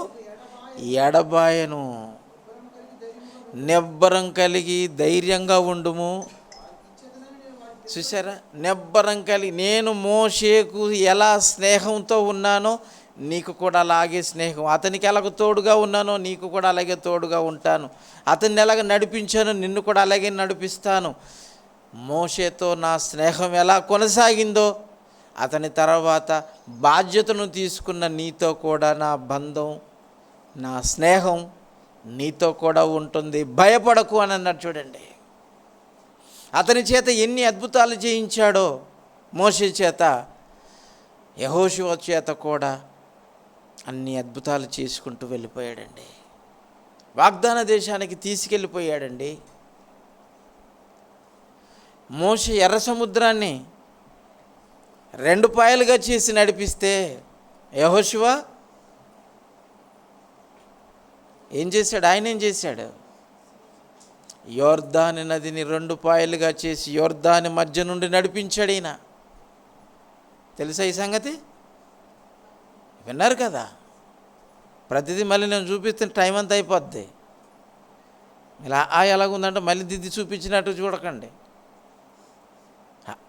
ఎడబాయను. నిబ్బరం కలిగి ధైర్యంగా ఉండుము. చూసారా, నిబ్బరం కలిగి, నేను మోషేకు ఎలా స్నేహంతో ఉన్నానో నీకు కూడా అలాగే స్నేహం, అతనికి ఎలాగ తోడుగా ఉన్నానో నీకు కూడా అలాగే తోడుగా ఉంటాను. అతన్ని ఎలాగ నడిపించానో నిన్ను కూడా అలాగే నడిపిస్తాను. మోషేతో నా స్నేహం ఎలా కొనసాగిందో అతని తర్వాత బాధ్యతను తీసుకున్న నీతో కూడా నా బంధం, నా స్నేహం నీతో కూడా ఉంటుంది. భయపడకు అని అన్నాడు. చూడండి, అతని చేత ఎన్ని అద్భుతాలు చేయించాడో మోషే చేత, యెహోషువ చేత కూడా అన్ని అద్భుతాలు చేసుకుంటూ వెళ్ళిపోయాడండి. వాగ్దాన దేశానికి తీసుకెళ్ళిపోయాడండి. మోషే ఎర్ర సముద్రాన్ని 2 పాయలుగా చేసి నడిపిస్తే యెహోషువ ఏం చేశాడు? ఆయన ఏం చేశాడు? యోర్దాను నదిని 2 పాయలుగా చేసి యోర్దాను మధ్య నుండి నడిపించాడు ఈయన. తెలుసా ఈ సంగతి? విన్నారు కదా. ప్రతిదీ మళ్ళీ నేను చూపిస్తే టైం అంతా అయిపోద్ది. ఇలా ఎలాగుందంటే మళ్ళీ దిద్ది చూపించినట్టు చూడకండి.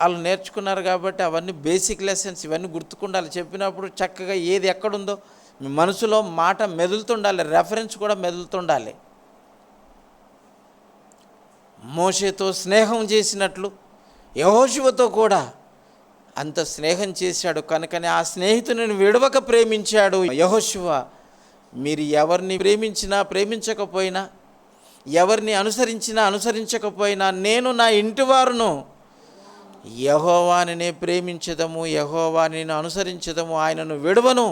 వాళ్ళు నేర్చుకున్నారు కాబట్టి అవన్నీ బేసిక్ లెసన్స్, ఇవన్నీ గుర్తుకుండాలి. చెప్పినప్పుడు చక్కగా ఏది ఎక్కడుందో మీ మనసులో మాట మెదులుతుండాలి, రెఫరెన్స్ కూడా మెదులుతుండాలి. మోషేతో స్నేహం చేసినట్లు యెహోషువతో కూడా అంత స్నేహం చేశాడు కనుకనే ఆ స్నేహితుని విడవక ప్రేమించాడు యెహోషువ. మీరు ఎవరిని ప్రేమించినా ప్రేమించకపోయినా, ఎవరిని అనుసరించినా అనుసరించకపోయినా, నేను నా ఇంటి వారును యెహోవానినే ప్రేమించదము, యెహోవాని అనుసరించదము, ఆయనను విడవను,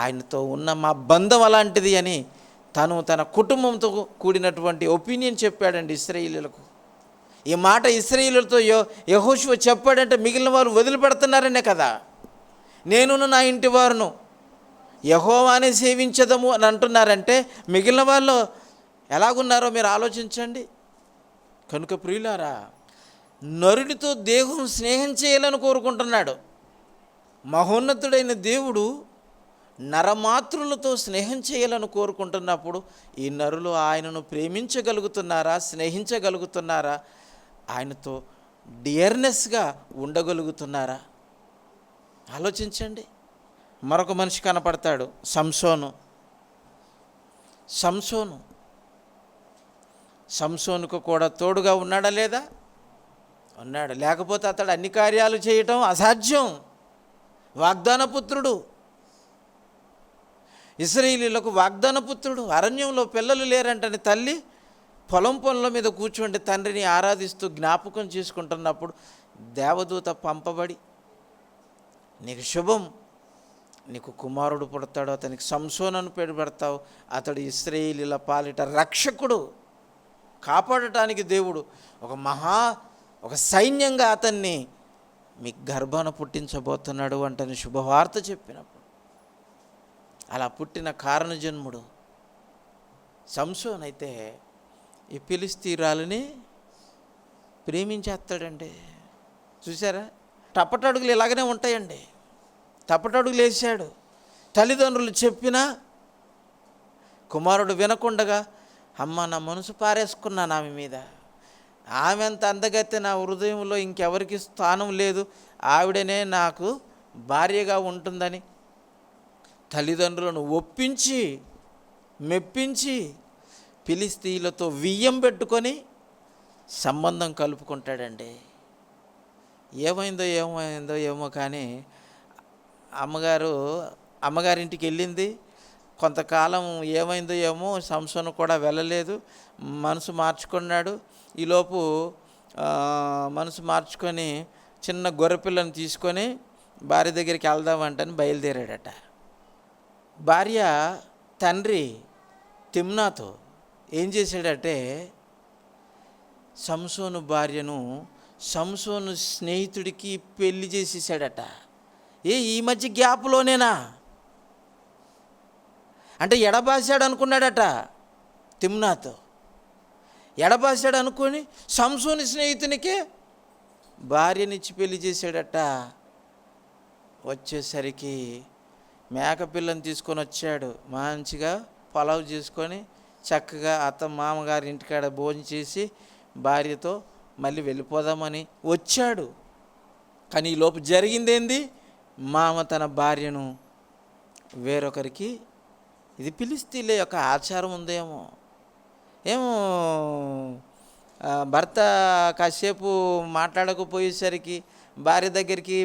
ఆయనతో ఉన్న మా బంధం అలాంటిది అని తను తన కుటుంబంతో కూడినటువంటి ఒపీనియన్ చెప్పాడండి ఇశ్రాయేలీయులకు. ఈ మాట ఇశ్రాయేలీయులతో యెహోషువ చెప్పాడంటే మిగిలిన వారు వదిలిపెడుతున్నారనే కదా. నేనును నా ఇంటి వారును యెహోవానే సేవించదము అని అంటున్నారంటే మిగిలిన వాళ్ళు ఎలాగున్నారో మీరు ఆలోచించండి. కనుక ప్రియులారా, నరుడితో దేవుడు స్నేహం చేయాలని కోరుకుంటున్నాడు. మహోన్నతుడైన దేవుడు నరమాతృలతో స్నేహం చేయాలని కోరుకుంటున్నప్పుడు ఈ నరులు ఆయనను ప్రేమించగలుగుతున్నారా, స్నేహించగలుగుతున్నారా, ఆయనతో డియర్నెస్గా ఉండగలుగుతున్నారా? ఆలోచించండి. మరొక మనిషి కనపడతాడు, సంసోనుకు కూడా తోడుగా ఉన్నాడా లేదా? ఉన్నాడు. లేకపోతే అతడు అన్ని కార్యాలు చేయటం అసాధ్యం. వాగ్దాన పుత్రుడు, ఇశ్రాయేలీయులకు వాగ్దాన పుత్రుడు. అరణ్యంలో పిల్లలు లేరంటని తల్లి పొలం మీద కూర్చుంటే తండ్రిని ఆరాధిస్తూ జ్ఞాపకం చేసుకుంటున్నప్పుడు దేవదూత పంపబడి, నీకు శుభం, నీకు కుమారుడు పుడతాడు, అతనికి సంసోను అని పేరు పెడతావు, అతడు ఇశ్రాయేలీయుల పాలిట రక్షకుడు, కాపాడటానికి దేవుడు ఒక సైన్యంగా అతన్ని మీ గర్భాన పుట్టించబోతున్నాడు అంటని శుభవార్త చెప్పినప్పుడు అలా పుట్టిన కారణజన్ముడు సంసోన్ అయితే ఈ ఫిలిష్తీయురాలిని ప్రేమించేస్తాడండి. చూసారా? తప్పటడుగులు ఇలాగనే ఉంటాయండి. తప్పటడుగులు వేసాడు. తల్లిదండ్రులు చెప్పినా కుమారుడు వినకుండగా, అమ్మ నా మనసు పారేసుకున్నాను ఆమె మీద, ఆమె అంత అందగతే నా హృదయంలో ఇంకెవరికి స్థానం లేదు, ఆవిడనే నాకు భార్యగా ఉంటుందని తల్లిదండ్రులను ఒప్పించి మెప్పించి ఫిలిష్తీయులతో వియ్యం పెట్టుకొని సంబంధం కలుపుకుంటాడండి. ఏమైందో ఏమో కానీ అమ్మగారింటికి వెళ్ళింది. కొంతకాలం ఏమైందో ఏమో సంసోను కూడా వెళ్ళలేదు, మనసు మార్చుకున్నాడు. ఈలోపు మనసు మార్చుకొని చిన్న గొర్రెపిల్లను తీసుకొని భార్య దగ్గరికి వెళ్దామంటని బయలుదేరాడట. భార్య తండ్రి తిమ్నాతో ఏం చేశాడంటే సంసోను భార్యను సంసోను స్నేహితుడికి పెళ్లి చేసేసాడట. ఈ మధ్య గ్యాప్లోనేనా అంటే ఎడబాసాడు అనుకున్నాడట తిమ్నాతో. ఎడబాసాడు అనుకొని సంసోను స్నేహితునికే భార్యనిచ్చి పెళ్లి చేశాడట. వచ్చేసరికి మేకపిల్లని తీసుకొని వచ్చాడు. మంచిగా పలావ్ చేసుకొని చక్కగా మామగారి ఇంటికాడ భోజనం చేసి భార్యతో మళ్ళీ వెళ్ళిపోదామని వచ్చాడు. కానీ ఈలోపు జరిగిందేంది? మామ తన భార్యను వేరొకరికి, ఇది ఫిలిష్తీయుల యొక్క ఆచారం ఉందేమో ఏమో, భర్త కాసేపు మాట్లాడకపోయేసరికి భార్య దగ్గరికి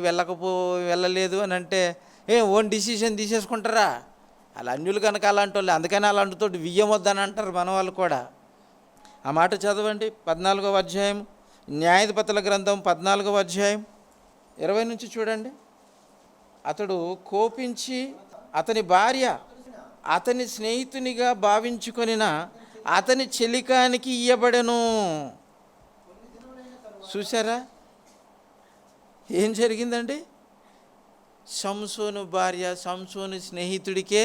వెళ్ళలేదు అని అంటే ఓన్ డిసిషన్ తీసేసుకుంటారా? అలా అన్యులు కనుక అలాంటి వాళ్ళు, అందుకని అలాంటితో వియ్యం వద్దని అంటారు మన వాళ్ళు కూడా. ఆ మాట చదవండి, 14వ అధ్యాయం, న్యాయాధిపతుల గ్రంథం 14వ అధ్యాయం 20 నుంచి చూడండి. అతడు కోపించి అతని భార్య అతని స్నేహితునిగా భావించుకొనిన అతని చెలికానికి ఇయ్యబడెను. చూసారా ఏం జరిగిందండి? సంసోను భార్య సంసోను స్నేహితుడికే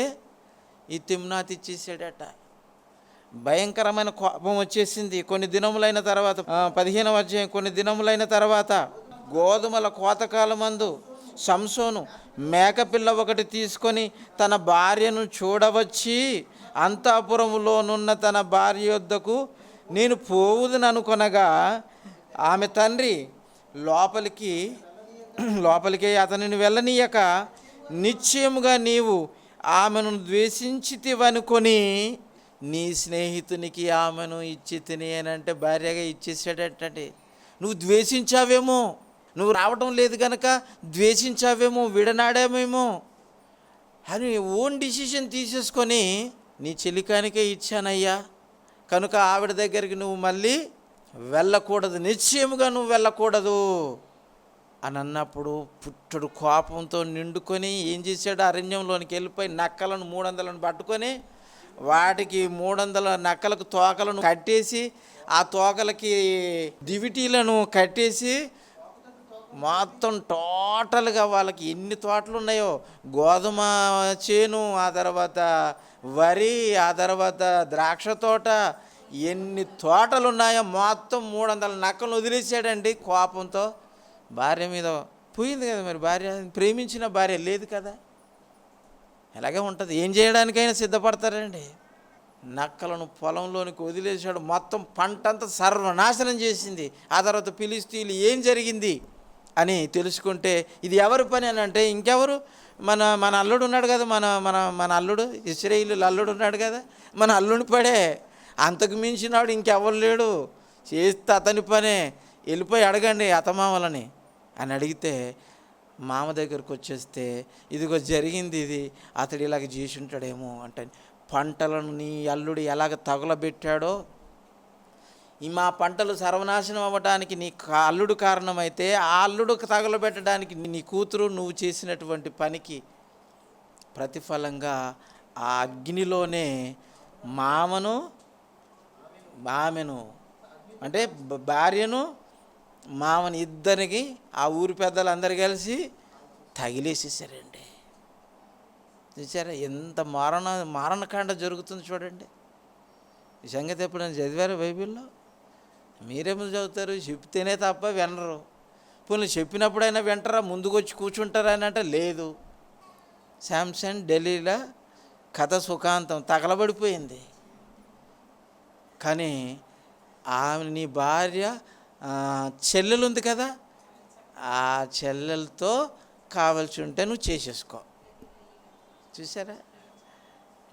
ఈ తిమ్నాత్ ఇచ్చేసాడట. భయంకరమైన కోపం వచ్చేసింది. కొన్ని దినములైన తర్వాత 15వ అధ్యాయం, కొన్ని దినములైన తర్వాత గోధుమల కోతకాలమందు సంసోను మేకపిల్ల ఒకటి తీసుకొని తన భార్యను చూడవచ్చి అంతఃపురములోనున్న తన భార్య యొద్దకు నేను పోవుదుననుకొనగా ఆమె తండ్రి లోపలికి అతనిని వెళ్ళనీయక నిశ్చయముగా నీవు ఆమెను ద్వేషించితివనుకొని నీ స్నేహితునికి ఆమెను ఇచ్చి తిని అంటే భార్యగా ఇచ్చేసాడటండి. నువ్వు ద్వేషించావేమో, నువ్వు రావటం లేదు కనుక ద్వేషించావేమో, విడనాడామేమో అని ఓన్ డిసిషన్ తీసేసుకొని, నీ చెలికానికే ఇచ్చానయ్యా కనుక ఆవిడ దగ్గరికి నువ్వు మళ్ళీ వెళ్ళకూడదు, నిశ్చయముగా నువ్వు వెళ్ళకూడదు అని అన్నప్పుడు పుట్టడు కోపంతో నిండుకొని ఏం చేశాడు, అరణ్యంలోనికి వెళ్ళిపోయి నక్కలను 300 పట్టుకొని వాటికి 300 నక్కలకు తోకలను కట్టేసి, ఆ తోకలకి దివిటీలను కట్టేసి మొత్తం టోటల్గా వాళ్ళకి ఎన్ని తోటలు ఉన్నాయో, గోధుమ చేను, ఆ తర్వాత వరి, ఆ తర్వాత ద్రాక్ష తోట, ఎన్ని తోటలు ఉన్నాయో మొత్తం 300 నక్కలను వదిలేసాడండి కోపంతో. భార్య మీద పోయింది కదా, మరి భార్య ప్రేమించిన భార్య లేదు కదా, ఎలాగే ఉంటుంది. ఏం చేయడానికైనా సిద్ధపడతారండి. నక్కలను పొలంలోనికి వదిలేశాడు, మొత్తం పంటంతా సర్వనాశనం చేసింది. ఆ తర్వాత ఫిలిష్తీయులు ఏం జరిగింది అని తెలుసుకుంటే, ఇది ఎవరి పని అని అంటే, ఇంకెవరు, మన అల్లుడు ఉన్నాడు కదా, మన అల్లుడు, ఇశ్రాయేలు అల్లుడు ఉన్నాడు కదా, మన అల్లుని పడే, అంతకు మించినాడు ఇంకెవరు లేడు, చేస్తే అతని పనే. వెళ్ళిపోయి అడగండి అత్తమామలని అని అడిగితే, మామ దగ్గరకు వచ్చేస్తే ఇదిగో జరిగింది ఇది, అతడు ఇలాగ చేసి ఉంటాడేమో అంటే, పంటలను నీ అల్లుడు ఎలాగ తగులబెట్టాడో, మా పంటలు సర్వనాశనం అవ్వడానికి నీ అల్లుడు కారణమైతే, ఆ అల్లుడు తగలబెట్టడానికి నీ కూతురు నువ్వు చేసినటువంటి పనికి ప్రతిఫలంగా ఆ అగ్నిలోనే ఆమెను అంటే భార్యను మామని ఇద్దరికి ఆ ఊరి పెద్దలు అందరు కలిసి తగిలేసేసారండి. చూసారా ఎంత మారణకాండ జరుగుతుంది చూడండి. ఈ సంగతి ఎప్పుడైనా చదివారు బైబిల్లో? మీరేమో చదువుతారు, చెప్తేనే తప్ప వినరు. పోనీ చెప్పినప్పుడైనా వింటారా, ముందుకు వచ్చి కూర్చుంటారా అని అంటే లేదు. శాంసన్ డెలీలా కథ సుఖాంతం, తగలబడిపోయింది. కానీ ఆమె నీ భార్య చెల్లెలు ఉంది కదా, ఆ చెల్లెలతో కావాల్సి ఉంటే నువ్వు చేసేసుకో. చూసారా,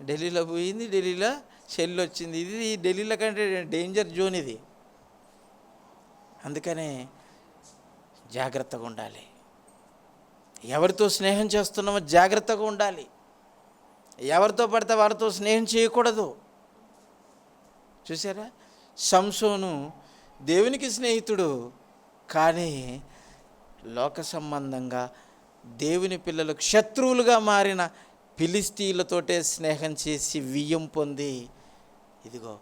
ఢిల్లీలో పోయింది, ఢిల్లీలో చెల్లి వచ్చింది. ఇది ఢిల్లీలో కంటే డేంజర్ జోన్ ఇది. అందుకనే జాగ్రత్తగా ఉండాలి. ఎవరితో స్నేహం చేస్తున్నామో జాగ్రత్తగా ఉండాలి. ఎవరితో పడితే వారితో స్నేహం చేయకూడదు. చూసారా, సంసోను దేవునికి స్నేహితుడు, కానీ లోక సంబంధంగా దేవుని పిల్లలకు శత్రువులుగా మారిన ఫిలిష్తీయులతోటే స్నేహం చేసి వియ్యం పొంది ఇదిగో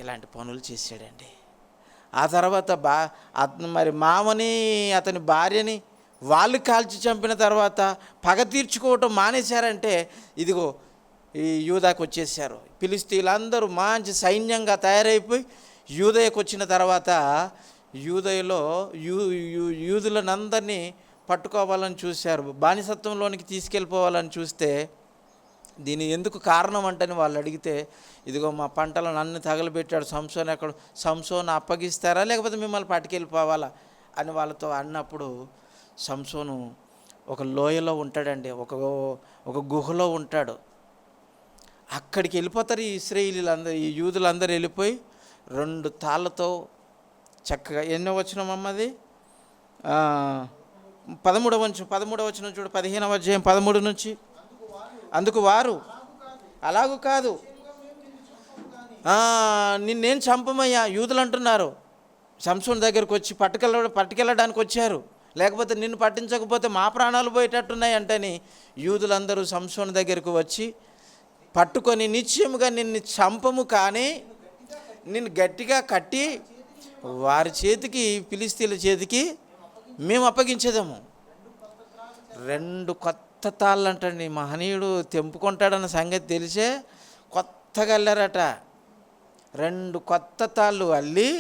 ఇలాంటి పనులు చేశాడండి. ఆ తర్వాత మరి మామని అతని భార్యని వాళ్ళు కాల్చి చంపిన తర్వాత పగ తీర్చుకోవటం మానేశారంటే, ఇదిగో ఈ యూదాకు వచ్చేసారు. ఫిలిష్తీయులందరూ మంచి సైన్యంగా తయారైపోయి యూదయకు వచ్చిన తర్వాత యూదయలో యూదులనందరినీ పట్టుకోవాలని చూశారు, బానిసత్వంలోనికి తీసుకెళ్ళిపోవాలని చూస్తే, దీని ఎందుకు కారణం అంటని వాళ్ళు అడిగితే, ఇదిగో మా పంటలను అన్ని తగలబెట్టాడు సంసోను, ఎక్కడ సంసోను అప్పగిస్తారా లేకపోతే మిమ్మల్ని పట్టుకెళ్ళిపోవాలా అని వాళ్ళతో అన్నప్పుడు, సంసోను ఒక లోయలో ఉంటాడండి, ఒక గుహలో ఉంటాడు. అక్కడికి వెళ్ళిపోతారు ఈ ఇశ్రాయేలీలందరూ, ఈ యూదులందరూ వెళ్ళిపోయి 2 తాళ్ళతో చక్కగా, ఎన్నో వచనమమ్మది 13వ వచనం చూడు, 15వ అధ్యాయం 13 నుంచి. అందుకు వారు, అలాగూ కాదు, నిన్నేం చంపమయ్యా, యూదులు అంటున్నారు, సంసోను దగ్గరకు వచ్చి పట్టుకెళ్ళడానికి వచ్చారు, లేకపోతే నిన్ను పట్టించకపోతే మా ప్రాణాలు పోయేటట్టున్నాయి అంటని యూదులందరూ సంసోను దగ్గరకు వచ్చి పట్టుకొని, నిశ్చయముగా నిన్ను చంపము కానీ నిన్ను గట్టిగా కట్టి వారి చేతికి, ఫిలిష్తీయుల చేతికి మేము అప్పగించేదాము. 2 కొత్త తాళ్ళు అంటండి. మహనీయుడు తెంపుకుంటాడన్న సంగతి తెలిసే కొత్తగా అల్లారట. 2 కొత్త తాళ్ళు అల్లి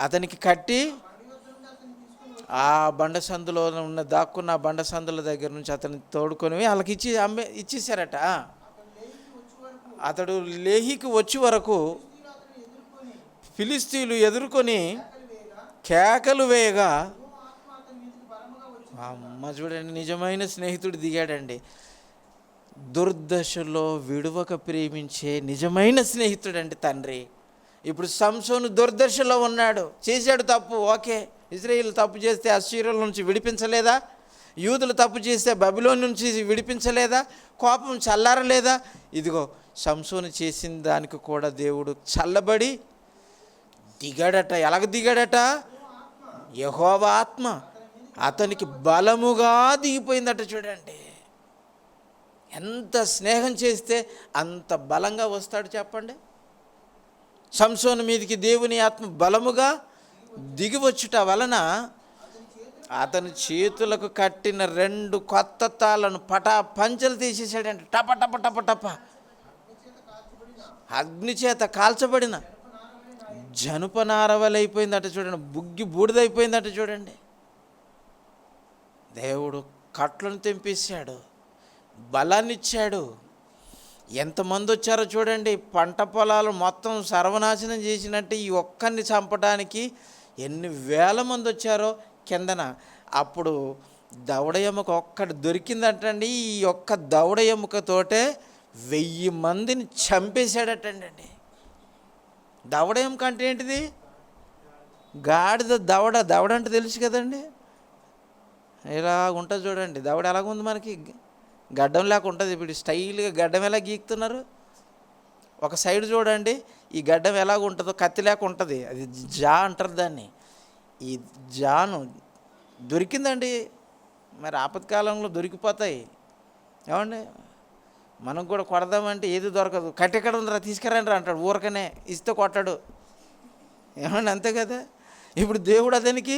అతనికి కట్టి, ఆ బండ సందులో దాక్కున్న బండ సందుల దగ్గర నుంచి అతన్ని తోడుకొని వాళ్ళకి ఇచ్చేసారట. అతడు లేహికి వచ్చే వరకు ఫిలిష్తీయులు ఎదుర్కొని కేకలు వేయగా, అమ్మ చూడండి, నిజమైన స్నేహితుడు దిగాడండి. దుర్దశలో విడువక ప్రేమించే నిజమైన స్నేహితుడు అండి తండ్రి. ఇప్పుడు సంసోను దుర్దశలో ఉన్నాడు, చేశాడు తప్పు, ఓకే, ఇశ్రాయేలు తప్పు చేస్తే అష్షూరుల నుంచి విడిపించలేదా? యూదులు తప్పు చేస్తే బబులోను నుంచి విడిపించలేదా? కోపం చల్లారలేదా? ఇదిగో సంసోను చేసిన దానికి కూడా దేవుడు చల్లబడి దిగాడట. ఎలాగ దిగాడట? యెహోవా ఆత్మ అతనికి బలముగా దిగిపోయిందట. చూడండి, ఎంత స్నేహం చేస్తే అంత బలంగా వస్తాడు చెప్పండి. సంసోను మీదకి దేవుని ఆత్మ బలముగా దిగివచ్చుట వలన అతని చేతులకు కట్టిన 2 కొత్త తాళ్ళను పంచలు తీసేసాడంటే. టప టప టప టప అగ్ని చేత కాల్చబడిన జనుపనారవలైపోయిందట. చూడండి, బుగ్గి బూడిదైపోయిందట. చూడండి, దేవుడు కట్లను తెంపేశాడు, బలాన్ని ఇచ్చాడు. ఎంతమంది వచ్చారో చూడండి. పంట పొలాలు మొత్తం సర్వనాశనం చేసినట్టు ఈ ఒక్కరిని చంపడానికి ఎన్ని వేల మంది వచ్చారో కిందన. అప్పుడు దవడ ఎముక ఒక్కటి దొరికిందటండి. ఈ ఒక్క దవడ ఎముకతోటే 1000 మందిని చంపేశాడటండి. దవడ ఎముక అంటే ఏంటిది? గాడిద దవడ. దవడ అంటే తెలుసు కదండి, ఇలా ఉంటుంది చూడండి. దవడ ఎలాగుంది మనకి? గడ్డం లేక ఉంటుంది. ఇప్పుడు స్టైల్గా గడ్డం ఎలా గీకుతున్నారు? ఒక సైడ్ చూడండి, ఈ గడ్డం ఎలాగ ఉంటుందో కత్తి లేక ఉంటుంది. అది జా అంటారు దాన్ని. ఈ జాను దొరికిందండి. మరి ఆపత్కాలంలో దొరికిపోతాయి. ఏమండి, మనకు కూడా కొడదామంటే ఏది దొరకదు. కట్టి ఎక్కడ ఉందిరా, తీసుకురండి అంటాడు. ఊరకనే ఇస్తే కొట్టాడు. ఏమండి, అంతే కదా. ఇప్పుడు దేవుడు అతనికి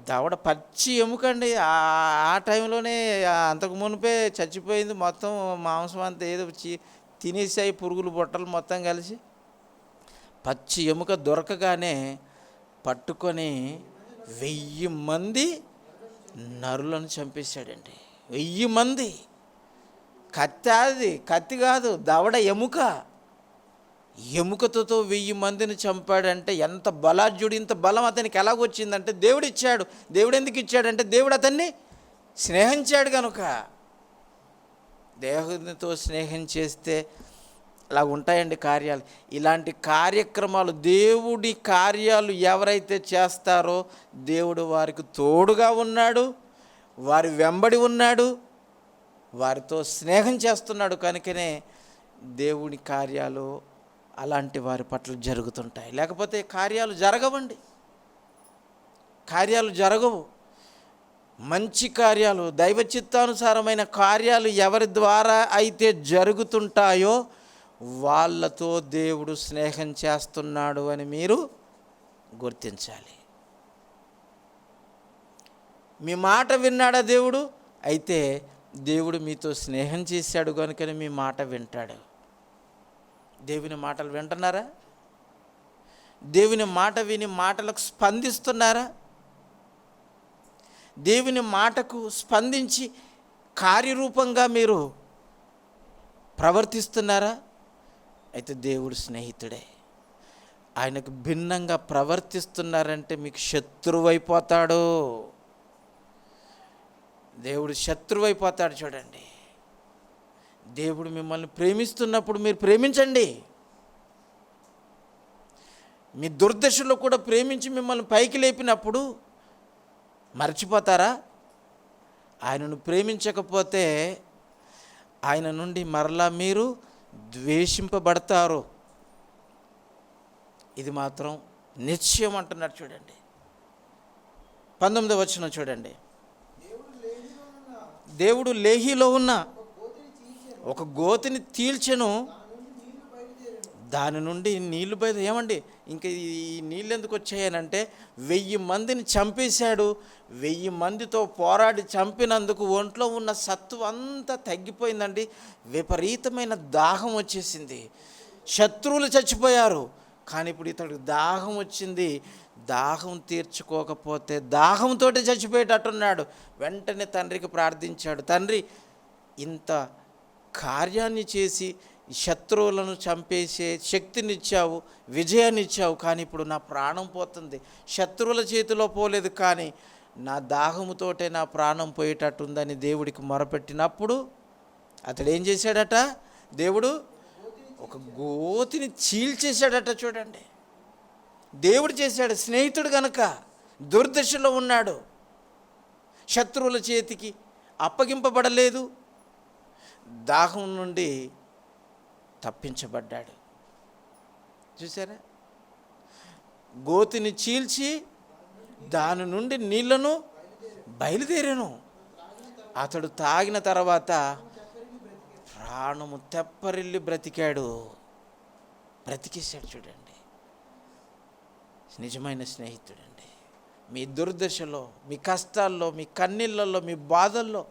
దవడ పచ్చి ఎముకండి. ఆ టైంలోనే అంతకు మునిపే చచ్చిపోయింది. మొత్తం మాంసం అంతా ఏదో తినేసాయి పురుగులు బొట్టలు మొత్తం కలిసి. పచ్చి ఎముక దొరకగానే పట్టుకొని 1000 మంది నరులను చంపేశాడండి. 1000 మంది. కత్తి, అది కత్తి కాదు, దవడ ఎముక. ఎముకతో 1000 మందిని చంపాడంటే ఎంత బలాఢ్యుడు. ఇంత బలం అతనికి ఎలాగొచ్చిందంటే దేవుడు ఇచ్చాడు. దేవుడు ఎందుకు ఇచ్చాడంటే దేవుడు అతన్ని స్నేహించాడు కనుక. దేవునితో స్నేహం చేస్తే అలా ఉంటాయండి కార్యాలు. ఇలాంటి కార్యక్రమాలు, దేవుడి కార్యాలు ఎవరైతే చేస్తారో దేవుడు వారికి తోడుగా ఉన్నాడు, వారి వెంబడి ఉన్నాడు, వారితో స్నేహం చేస్తున్నాడు. కనుకనే దేవుని కార్యాలు అలాంటి వారి పట్ల జరుగుతుంటాయి. లేకపోతే కార్యాలు జరగవండి. కార్యాలు జరగవు. మంచి కార్యాలు, దైవ చిత్తానుసారమైన కార్యాలు ఎవరి ద్వారా అయితే జరుగుతుంటాయో వాళ్ళతో దేవుడు స్నేహం చేస్తున్నాడు అని మీరు గుర్తించాలి. మీ మాట విన్నాడా దేవుడు? అయితే దేవుడు మీతో స్నేహం చేశాడు కనుకనే మీ మాట వింటాడు. దేవుని మాటలు వింటున్నారా? దేవుని మాట విని మాటలకు స్పందిస్తున్నారా? దేవుని మాటకు స్పందించి కార్యరూపంగా మీరు ప్రవర్తిస్తున్నారా? అయితే దేవుడు స్నేహితుడే. ఆయనకు భిన్నంగా ప్రవర్తిస్తున్నారంటే మీకు శత్రువైపోతాడు. దేవుడు శత్రువైపోతాడు. చూడండి, దేవుడు మిమ్మల్ని ప్రేమిస్తున్నప్పుడు మీరు ప్రేమించండి. మీ దుర్దశలో కూడా ప్రేమించి మిమ్మల్ని పైకి లేపినప్పుడు మర్చిపోతారా? ఆయనను ప్రేమించకపోతే ఆయన నుండి మరలా మీరు ద్వేషింపబడతారు. ఇది మాత్రం నిశ్చయం అంటున్నాడు. చూడండి, 19వ వచనం చూడండి. దేవుడు లేహీలో ఉన్న ఒక గోతిని తీల్చెను, దాని నుండి నీళ్లు బయట. ఏమండి, ఇంకా ఈ నీళ్ళు ఎందుకు వచ్చాయనంటే 1000 మందిని చంపేశాడు. 1000 మందితో పోరాడి చంపినందుకు ఒంట్లో ఉన్న సత్తు అంతా తగ్గిపోయిందండి. విపరీతమైన దాహం వచ్చేసింది. శత్రువులు చచ్చిపోయారు, కానీ ఇప్పుడు ఇతడికి దాహం వచ్చింది. దాహం తీర్చుకోకపోతే దాహంతో చచ్చిపోయేటట్టున్నాడు. వెంటనే తండ్రికి ప్రార్థించాడు, తండ్రి ఇంత కార్యాన్ని చేసి శత్రువులను చంపేసే శక్తినిచ్చావు, విజయాన్ని ఇచ్చావు, కానీ ఇప్పుడు నా ప్రాణం పోతుంది. శత్రువుల చేతిలో పోలేదు, కానీ నా దాహముతోటే నా ప్రాణం పోయేటట్టుందని దేవుడికి మొరపెట్టినప్పుడు అతడు ఏం చేశాడట? దేవుడు ఒక గోతిని చీల్చేశాడట. చూడండి, దేవుడు చేశాడు. స్నేహితుడు గనక దుర్దశలో ఉన్నాడు, శత్రువుల చేతికి అప్పగింపబడలేదు, దాహం నుండి తప్పించబడ్డాడు. చూసారా? గోతిని చీల్చి దాని నుండి నీళ్లను బయలుదేరాను. అతడు తాగిన తర్వాత ప్రాణము తెప్పరిల్లి బ్రతికాడు, బ్రతికేశాడు. చూడండి, నిజమైన స్నేహితుడండి. మీ దుర్దశలో, మీ కష్టాల్లో, మీ కన్నీళ్ళల్లో, మీ బాధల్లో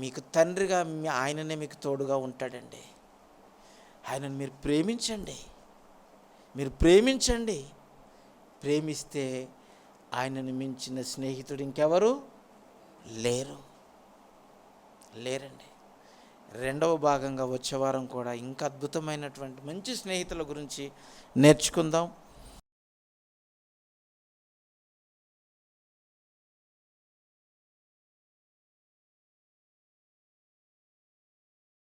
మీకు తండ్రిగా ఆయననే మీకు తోడుగా ఉంటాడండి. ఆయనను మీరు ప్రేమించండి, మీరు ప్రేమించండి. ప్రేమిస్తే ఆయనను మించిన స్నేహితుడు ఇంకెవరు లేరండి. రెండవ భాగంగా వచ్చే వారం కూడా ఇంకా అద్భుతమైనటువంటి మంచి స్నేహితుల గురించి నేర్చుకుందాం.